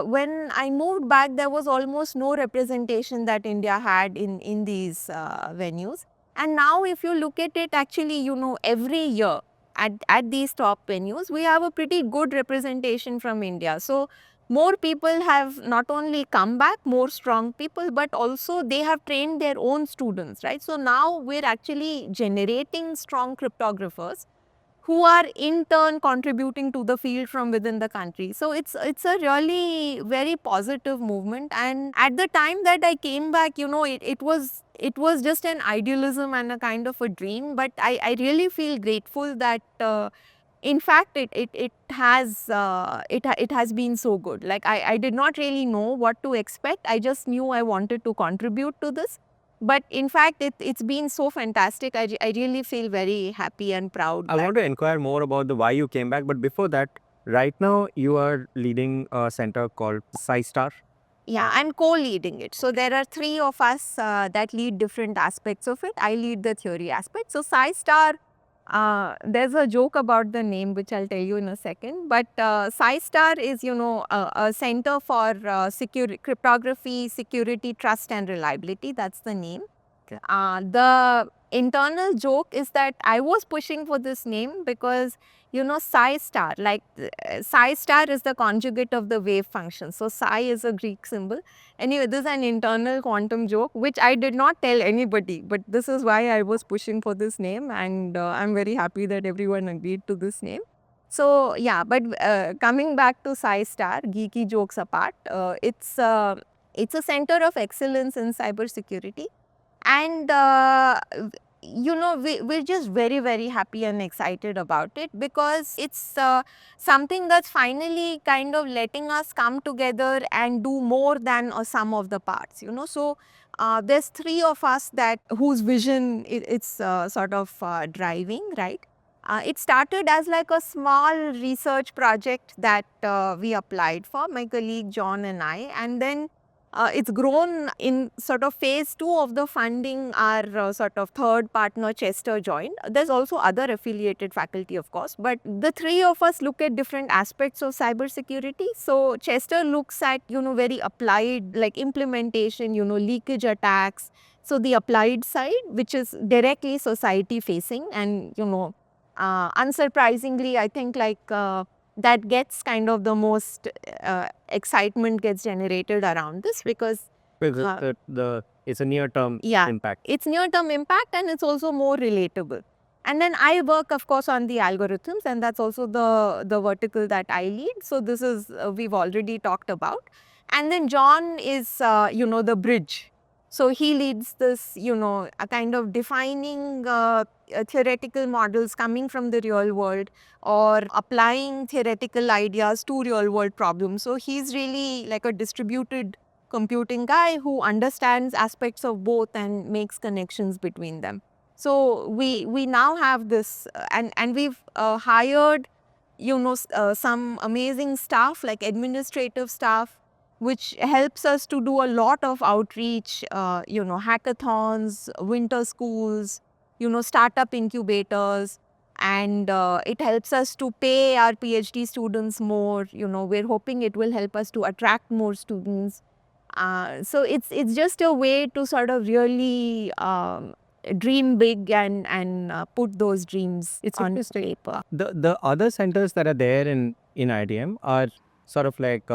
when I moved back, there was almost no representation that India had in these venues. And now, if you look at it, actually, every year at these top venues, we have a pretty good representation from India. So, more people have not only come back, more strong people, but also they have trained their own students, right? So, now we're actually generating strong cryptographers who are in turn contributing to the field from within the country. So it's a really very positive movement. And at the time that I came back, it was just an idealism and a kind of a dream. But I really feel grateful that in fact it has been so good. Like I did not really know what to expect. I just knew I wanted to contribute to this. But in fact, it's been so fantastic. I really feel very happy and proud. I want to inquire more about the why you came back, but before that, right now you are leading a center called SciStar. Yeah, I'm co-leading it. So there are three of us that lead different aspects of it. I lead the theory aspect. So SciStar, there's a joke about the name which I'll tell you in a second. But SciStar is, a center for cryptography, security, trust, and reliability. That's the name. The internal joke is that I was pushing for this name because, psi star, like psi star is the conjugate of the wave function. So psi is a Greek symbol. Anyway, this is an internal quantum joke, which I did not tell anybody, but this is why I was pushing for this name. And I'm very happy that everyone agreed to this name. So yeah, but coming back to psi star, geeky jokes apart, it's a center of excellence in cybersecurity. And we're just very, very happy and excited about it because it's something that's finally kind of letting us come together and do more than a sum of the parts. So there's three of us that whose vision it's sort of driving, right? It started as like a small research project that we applied for, my colleague John and I, and then it's grown in sort of phase 2 of the funding. Our sort of third partner Chester joined. There's also other affiliated faculty, of course, but the three of us look at different aspects of cybersecurity. So Chester looks at, very applied like implementation, leakage attacks. So the applied side, which is directly society facing, and unsurprisingly, I think that gets kind of the most excitement gets generated around this because It's a near term yeah, impact. it's near term impact and it's also more relatable. And then I work, of course, on the algorithms, and that's also the vertical that I lead. So this is we've already talked about. And then John is the bridge. So he leads this, a kind of defining theoretical models coming from the real world or applying theoretical ideas to real world problems. So he's really like a distributed computing guy who understands aspects of both and makes connections between them. So we now have this and we've hired some amazing staff like administrative staff, which helps us to do a lot of outreach, hackathons, winter schools, startup incubators, and it helps us to pay our PhD students more. We're hoping it will help us to attract more students. So it's just a way to sort of really dream big and put those dreams on paper. The other centers that are there in ITM are sort of like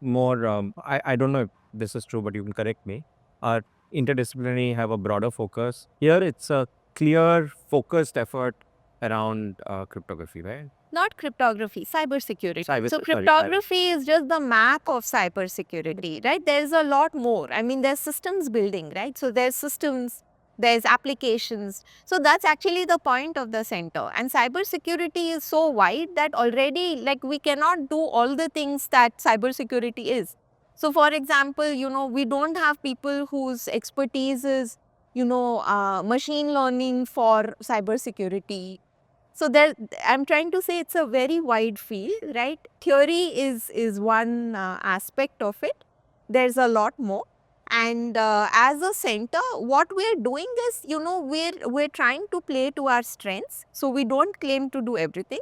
more. I don't know if this is true, but you can correct me. Are interdisciplinary, have a broader focus. Here, it's a clear, focused effort around cryptography, right? Not cryptography, cybersecurity. Cyber- So sorry, cryptography is just the map of cybersecurity, right? There's a lot more. I mean, there's systems building, right? So there's systems, there's applications. So that's actually the point of the center. And cybersecurity is so wide that already, like, we cannot do all the things that cybersecurity is. So for example, we don't have people whose expertise is, machine learning for cybersecurity. So there, I'm trying to say it's a very wide field, right? Theory is one aspect of it. There's a lot more. And as a center, what we're doing is, we're trying to play to our strengths. So we don't claim to do everything,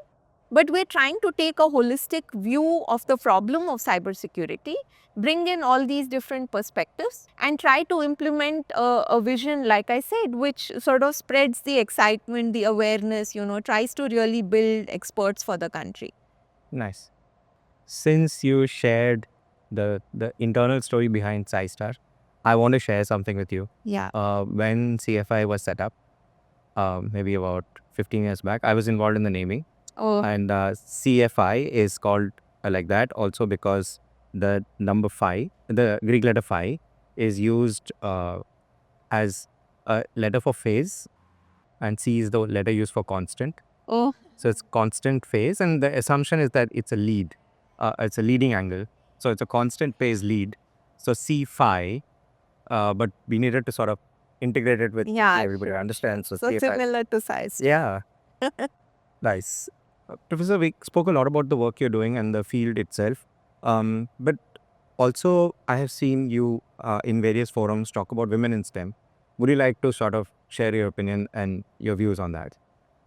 but we're trying to take a holistic view of the problem of cybersecurity, bring in all these different perspectives, and try to implement a vision, like I said, which sort of spreads the excitement, the awareness, tries to really build experts for the country. Nice. Since you shared the internal story behind SciStar, I want to share something with you. Yeah. When CFI was set up, maybe about 15 years back, I was involved in the naming. Oh, And CFI is called like that also because the number 5, the Greek letter phi, is used as a letter for phase, and C is the letter used for constant. oh, So it's constant phase, and the assumption is that it's a lead. It's a leading angle. So it's a constant phase lead. So C phi, but we needed to sort of integrate it with yeah. everybody understands. So So CFI. similar to size. Yeah. Nice. Professor, we spoke a lot about the work you're doing and the field itself. But also, I have seen you in various forums talk about women in STEM. Would you like to sort of share your opinion and your views on that?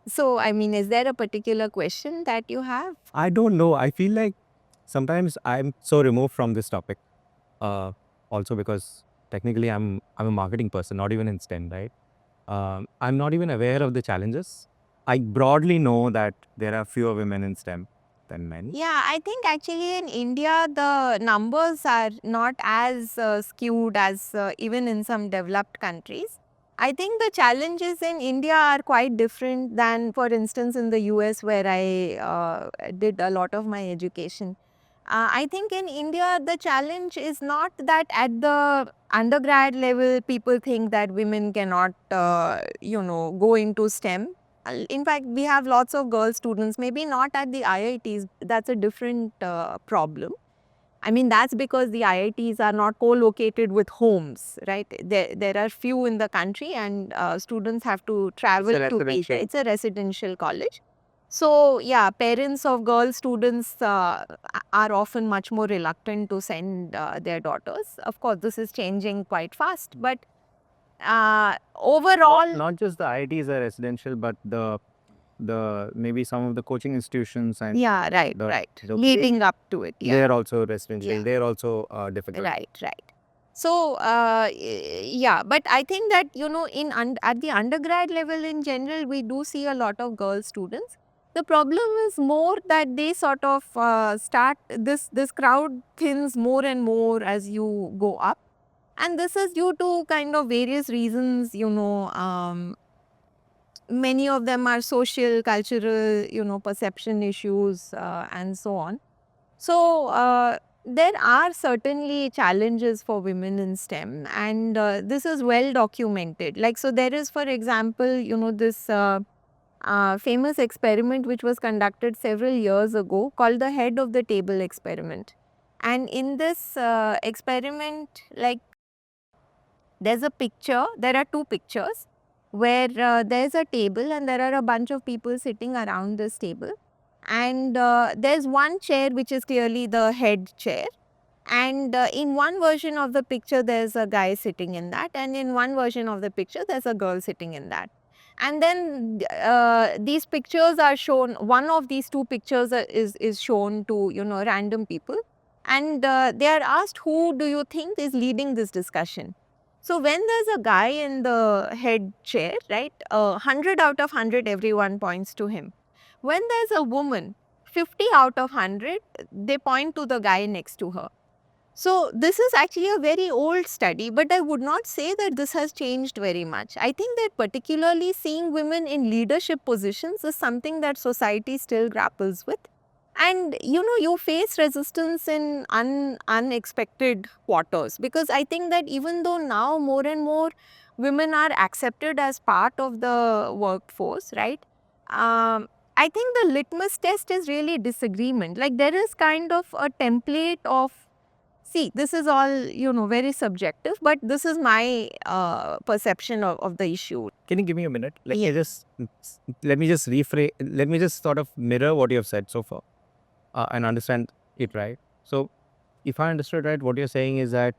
So, I mean, is there a particular question that you have? I don't know. I feel like sometimes I'm so removed from this topic. Also because technically I'm a marketing person, not even in STEM, right? I'm not even aware of the challenges. I broadly know that there are fewer women in STEM than men. Yeah, I think actually in India, the numbers are not as skewed as even in some developed countries. I think the challenges in India are quite different than, for instance, in the US, where I did a lot of my education. I think in India, the challenge is not that at the undergrad level, people think that women cannot, go into STEM. In fact, we have lots of girl students, maybe not at the IITs. That's a different problem. I mean, that's because the IITs are not co-located with homes, right? There are few in the country, and students have to travel to be there. It's a residential college. So, yeah, parents of girl students are often much more reluctant to send their daughters. Of course, this is changing quite fast, but overall, Not just the IITs are residential, but the maybe some of the coaching institutions and yeah, right, the- right. the- Leading up to it, yeah. they're also residential. Yeah. They're also difficult. Right, right. So, yeah, but I think that, at the undergrad level in general, we do see a lot of girl students. The problem is more that they sort of start, this crowd thins more and more as you go up. And this is due to kind of various reasons, many of them are social, cultural, perception issues, and so on. So, there are certainly challenges for women in STEM, and this is well documented. Like, so there is, for example, this famous experiment which was conducted several years ago called the head of the table experiment. And in this experiment, like, there's a picture, there are two pictures where there's a table and there are a bunch of people sitting around this table. And there's one chair which is clearly the head chair. And in one version of the picture, there's a guy sitting in that. And in one version of the picture, there's a girl sitting in that. And then these pictures are shown, one of these two pictures is shown to, random people. And they are asked, who do you think is leading this discussion? So when there's a guy in the head chair, right, 100 out of 100, everyone points to him. When there's a woman, 50 out of 100, they point to the guy next to her. So this is actually a very old study, but I would not say that this has changed very much. I think that particularly seeing women in leadership positions is something that society still grapples with. And you face resistance in unexpected quarters, because I think that even though now more and more women are accepted as part of the workforce, right? I think the litmus test is really disagreement. Like there is kind of a template of, see, this is all, very subjective, but this is my perception of the issue. Can you give me a minute? Yes. Let me just rephrase. Let me just sort of mirror what you have said so far, and understand it right. So, if I understood right, what you're saying is that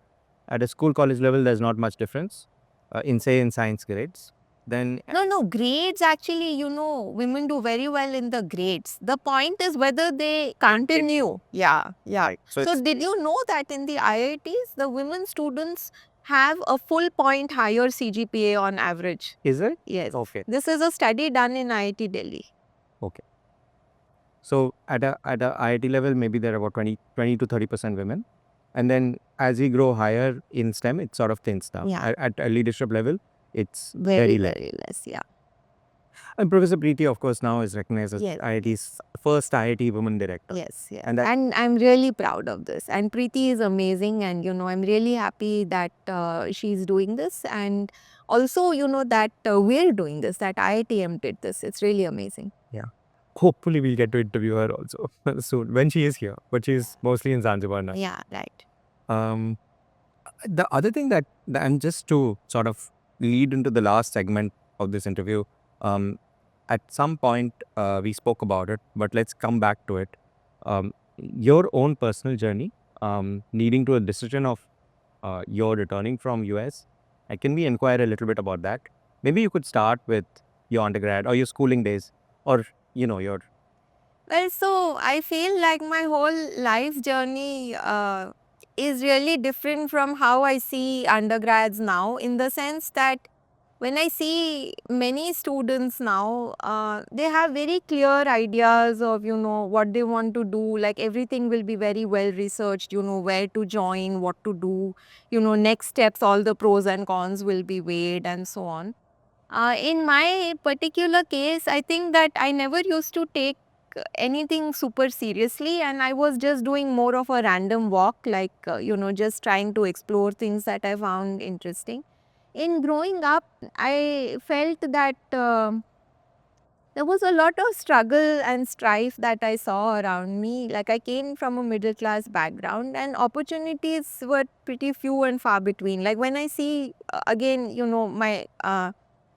at a school college level, there's not much difference in science grades. Then No, grades actually, women do very well in the grades. The point is whether they continue. Yeah, yeah. right. So, So, it's did you know that in the IITs, the women students have a full point higher CGPA on average? is it Yes. okay? This is a study done in IIT Delhi. Okay. So at a IIT level, maybe there are about 20 to 30% women, and then as we grow higher in STEM, it sort of thins down. Yeah. At a leadership level, it's Very, very less. very less. Yeah. And Professor Preeti, of course, now is recognized as Yes. IIT's first IIT woman director. Yes, yes. And that- And I'm really proud of this. And Preeti is amazing. And, I'm really happy that she's doing this. And also, that we're doing this, that IITM did this. It's really amazing. Hopefully, we'll get to interview her also soon when she is here. But she's mostly in Zanzibar now. Yeah, right. Um, the other thing and just to sort of lead into the last segment of this interview, at some point we spoke about it, but let's come back to it. Your own personal journey, leading to a decision of your returning from US. Can we inquire a little bit about that? Maybe you could start with your undergrad or your schooling days, or your Well, so I feel like my whole life journey is really different from how I see undergrads now, in the sense that when I see many students now, they have very clear ideas of, what they want to do. Like everything will be very well researched, where to join, what to do, next steps, all the pros and cons will be weighed and so on. In my particular case, I think that I never used to take anything super seriously, and I was just doing more of a random walk, like, just trying to explore things that I found interesting. In growing up, I felt that there was a lot of struggle and strife that I saw around me. Like I came from a middle class background, and opportunities were pretty few and far between. Like when I see, again,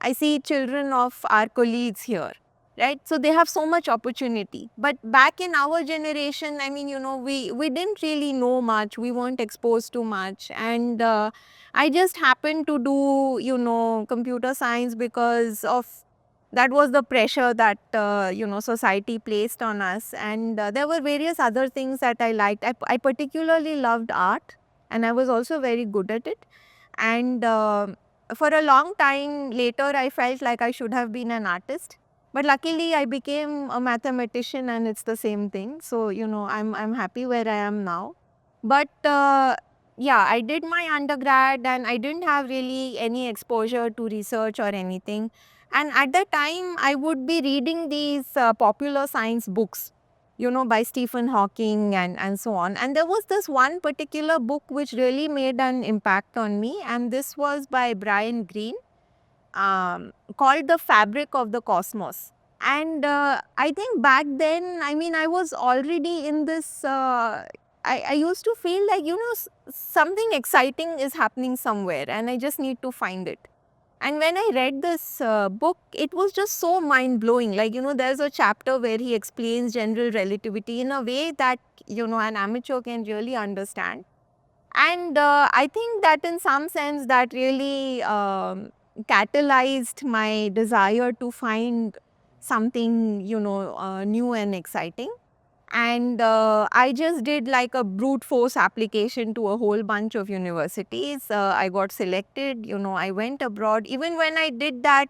I see children of our colleagues here, right? So they have so much opportunity. But back in our generation, I mean, we didn't really know much. We weren't exposed to much. And I just happened to do, computer science because of that was the pressure that society placed on us. And there were various other things that I liked. I particularly loved art, and I was also very good at it. And for a long time later, I felt like I should have been an artist, but luckily I became a mathematician, and it's the same thing. So I'm happy where I am now. But yeah, I did my undergrad, and I didn't have really any exposure to research or anything. And at that time, I would be reading these popular science books, by Stephen Hawking and so on. And there was this one particular book which really made an impact on me, and this was by Brian Greene, called The Fabric of the Cosmos. And I think back then, I mean, I was already in this, I used to feel like, something exciting is happening somewhere, and I just need to find it. And when I read this book, it was just so mind blowing. Like, there's a chapter where he explains general relativity in a way that, an amateur can really understand. And I think that in some sense that really catalyzed my desire to find something, new and exciting. And I just did like a brute force application to a whole bunch of universities. I got selected, I went abroad. Even when I did that,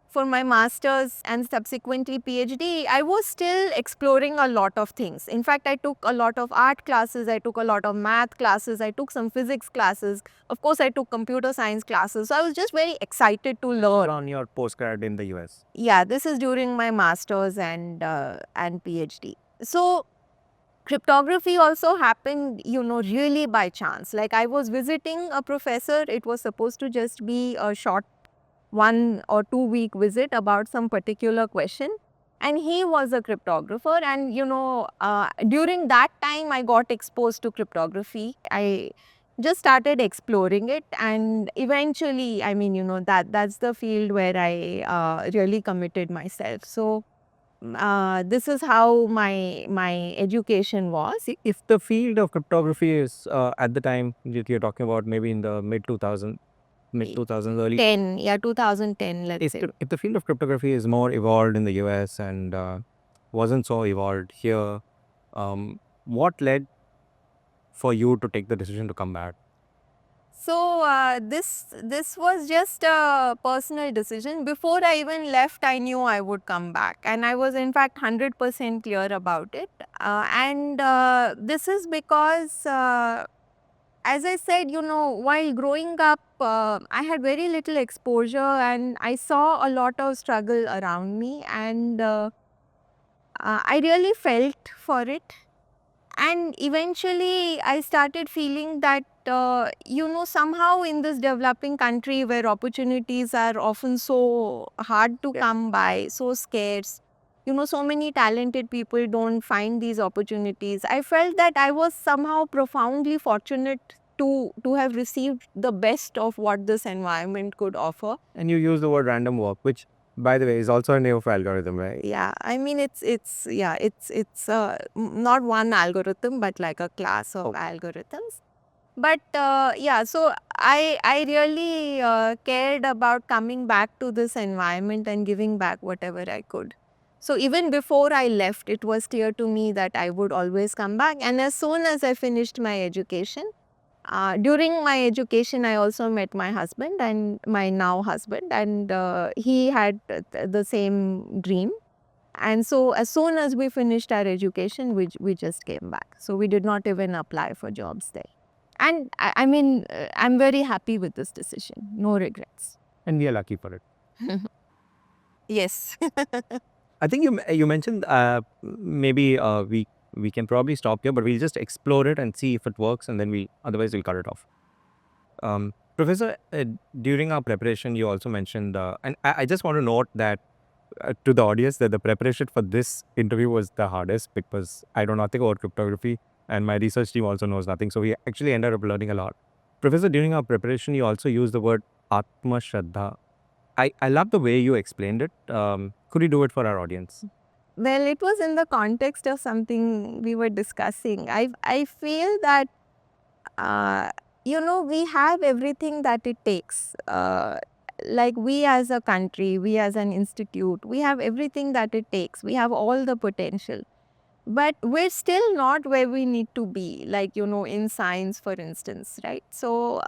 for my master's and subsequently PhD, I was still exploring a lot of things. In fact, I took a lot of art classes, I took a lot of math classes, I took some physics classes. Of course, I took computer science classes. So I was just very excited to learn. On your postgrad in the US. Yeah, this is during my master's and PhD. So cryptography also happened, really by chance. Like I was visiting a professor. It was supposed to just be a short 1 or 2 week visit about some particular question. And he was a cryptographer. And, during that time, I got exposed to cryptography. I just started exploring it. And eventually, that's the field where I really committed myself. So, this is how my education was. If the field of cryptography is at the time that you're talking about, maybe in the mid 2000s, early 2010, let's say. if the field of cryptography is more evolved in the US and wasn't so evolved here, what led for you to take the decision to come back? So this was just a personal decision. Before I even left, I knew I would come back, and I was in fact 100% clear about it. And this is because, as I said, while growing up, I had very little exposure, and I saw a lot of struggle around me, and I really felt for it. And eventually, I started feeling that, somehow in this developing country where opportunities are often so hard to come by, so scarce, so many talented people don't find these opportunities. I felt that I was somehow profoundly fortunate to have received the best of what this environment could offer. And you use the word random walk, which, by the way, is also a name of algorithm, right? Yeah, I mean it's not one algorithm but like a class of algorithms. But yeah, so I really cared about coming back to this environment and giving back whatever I could. So even before I left, it was clear to me that I would always come back. And as soon as I finished my education, during my education, I also met my husband and my now husband, and he had the same dream. And so as soon as we finished our education, we just came back. So we did not even apply for jobs there. And I'm very happy with this decision. No regrets. And we are lucky for it. Yes. I think you mentioned maybe we can probably stop here, but we'll just explore it and see if it works, and then otherwise we'll cut it off. Professor, during our preparation, you also mentioned, and I just want to note that to the audience that the preparation for this interview was the hardest because I know nothing about cryptography and my research team also knows nothing. So we actually ended up learning a lot. Professor, during our preparation, you also used the word Atma Shraddha. I love the way you explained it. Could you do it for our audience? Well, it was in the context of something we were discussing. I feel that, we have everything that it takes. Like we as a country, we as an institute, we have everything that it takes. We have all the potential. But we're still not where we need to be, like, in science, for instance, right? So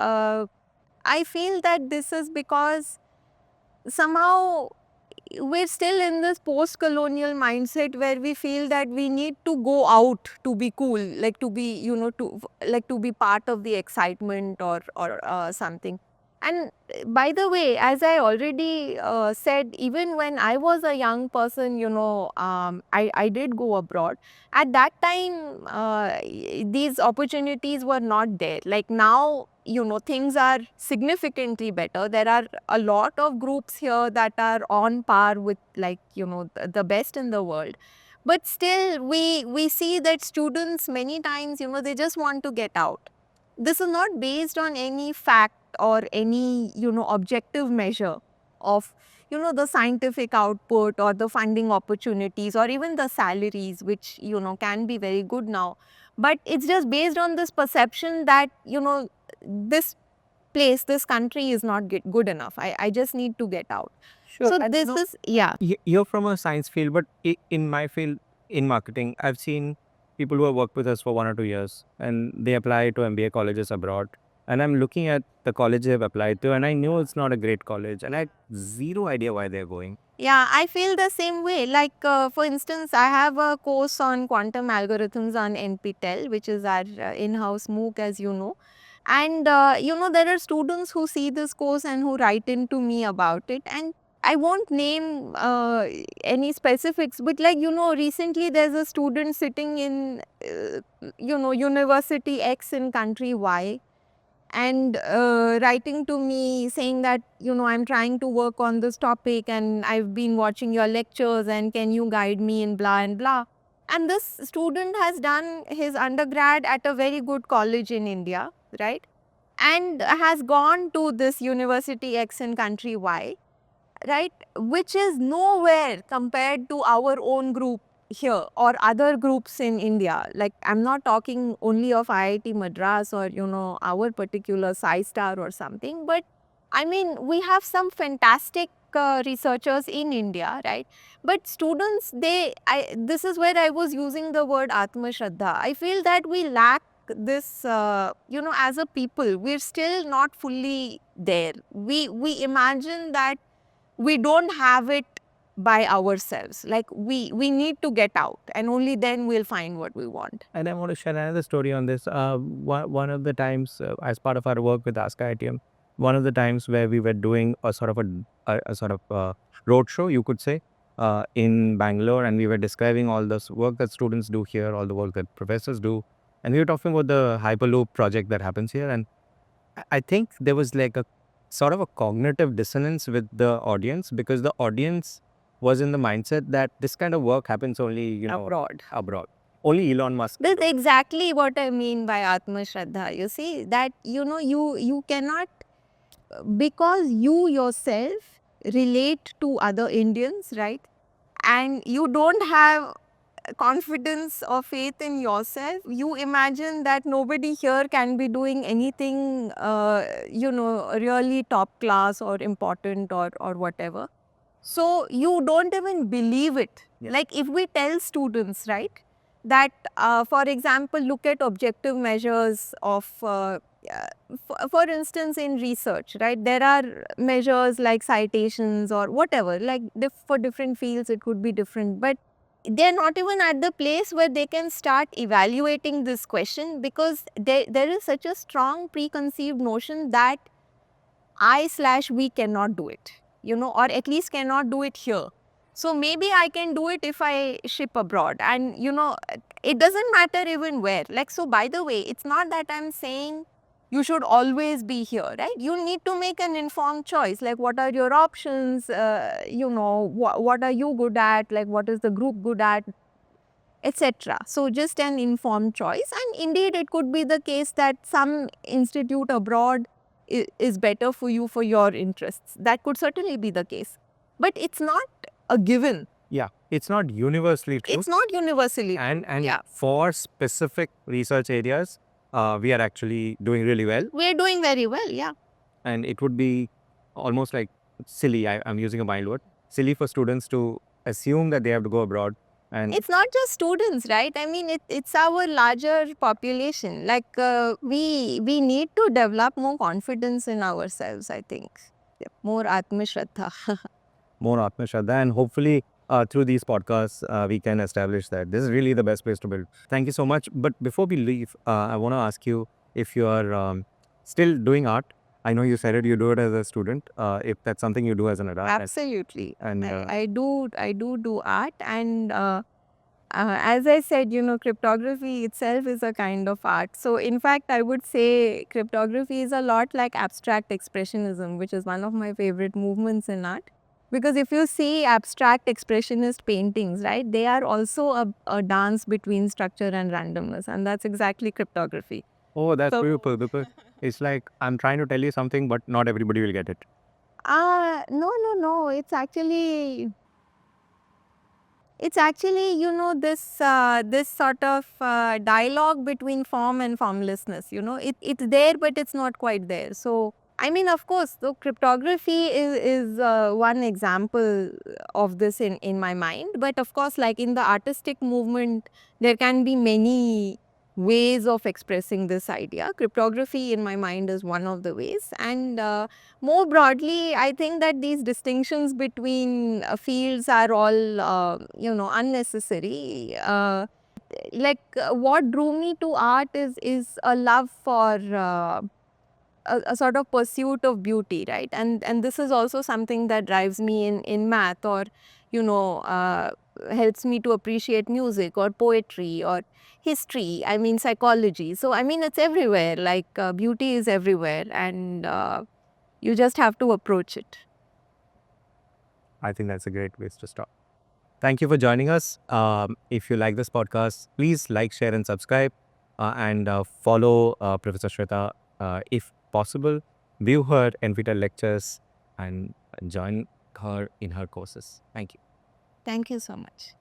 I feel that this is because somehow we're still in this post-colonial mindset where we feel that we need to go out to be cool, like to be, to be part of the excitement or something. And by the way, as I already said, even when I was a young person, I did go abroad. At that time, these opportunities were not there. Like now, things are significantly better. There are a lot of groups here that are on par with, like, the best in the world. But still, we see that students many times, they just want to get out. This is not based on any fact or any, objective measure of, the scientific output or the funding opportunities or even the salaries, which, can be very good now. But it's just based on this perception that, this place, this country is not good enough. I just need to get out. Sure. So this is, yeah. You're from a science field, but in my field, in marketing, I've seen people who have worked with us for 1 or 2 years and they apply to MBA colleges abroad And I'm looking at the college they've applied to, and I knew it's not a great college, and I had zero idea why they're going. Yeah, I feel the same way. Like, for instance, I have a course on quantum algorithms on NPTEL, which is our in-house MOOC, as you know. And, there are students who see this course and who write into me about it. And I won't name any specifics, but like, recently there's a student sitting in, University X in country Y, and writing to me saying that, I'm trying to work on this topic and I've been watching your lectures and can you guide me in blah and blah. And this student has done his undergrad at a very good college in India, right? And has gone to this University X in country Y, right? Which is nowhere compared to our own group here or other groups in India. Like, I'm not talking only of IIT Madras or, our particular Sci-Star or something, but I mean, we have some fantastic researchers in India, right? But students, this is where I was using the word Atma Shraddha. I feel that we lack this, as a people, we're still not fully there. We imagine that we don't have it by ourselves. Like, we need to get out, and only then we'll find what we want. And I want to share another story on this. One of the times, as part of our work with Ask IITM, one of the times where we were doing a sort of a sort of road show, you could say, in Bangalore, and we were describing all this work that students do here, all the work that professors do, and we were talking about the Hyperloop project that happens here. And I think there was like a sort of a cognitive dissonance with the audience, because the audience was in the mindset that this kind of work happens only, abroad. Only Elon Musk. That's exactly what I mean by Atma Shraddha. You see, that, you cannot, because you yourself relate to other Indians, right? And you don't have confidence or faith in yourself, you imagine that nobody here can be doing anything, really top class or important or whatever. So you don't even believe it. Yeah. Like, if we tell students, right, that, for example, look at objective measures of, for instance, in research, right, there are measures like citations or whatever, like for different fields it could be different, but they're not even at the place where they can start evaluating this question, because there is such a strong preconceived notion that I/we cannot do it, or at least cannot do it here. So maybe I can do it if I ship abroad, and it doesn't matter even where. Like, so by the way, it's not that I'm saying you should always be here, right? You need to make an informed choice. Like, what are your options? What are you good at? Like, what is the group good at? Etc. So just an informed choice, and indeed it could be the case that some institute abroad is better for you for your interests. That could certainly be the case, but it's not a given. Yeah, it's not universally true. It's not universally true. And Yeah. for specific research areas, we are actually doing really well. We're doing very well, yeah. And it would be almost like silly, I'm using a mild word, silly for students to assume that they have to go abroad. And It's not just students, right? I mean, it's our larger population. Like, we need to develop more confidence in ourselves, I think. Yeah, more Atma Shraddha. more Atma Shraddha, and hopefully through these podcasts, we can establish that this is really the best place to build. Thank you so much. But before we leave, I want to ask you if you are still doing art. I know you said it, you do it as a student. If that's something you do as an adult. Absolutely. And I do art, and as I said, cryptography itself is a kind of art. So in fact, I would say cryptography is a lot like abstract expressionism, which is one of my favorite movements in art. Because if you see abstract expressionist paintings, right, they are also a dance between structure and randomness, and that's exactly cryptography. oh, that's So- beautiful, because it's like I'm trying to tell you something, but not everybody will get it. No. It's actually, this sort of dialogue between form and formlessness. It's there, but it's not quite there. So, I mean, of course, the cryptography is one example of this in my mind. But of course, like in the artistic movement, there can be many ways of expressing this idea. Cryptography, in my mind, is one of the ways. And more broadly, I think that these distinctions between fields are all, unnecessary. What drew me to art is a love for a sort of pursuit of beauty, right? And this is also something that drives me in math, or you know helps me to appreciate music or poetry or history, I mean psychology. So I mean it's everywhere, like beauty is everywhere, and you just have to approach it. I think that's a great place to stop. Thank you for joining us. If you like this podcast, please like, share, and subscribe, and follow Professor Shweta if possible. View her NVIDIA lectures and join her in her courses. Thank you. Thank you so much.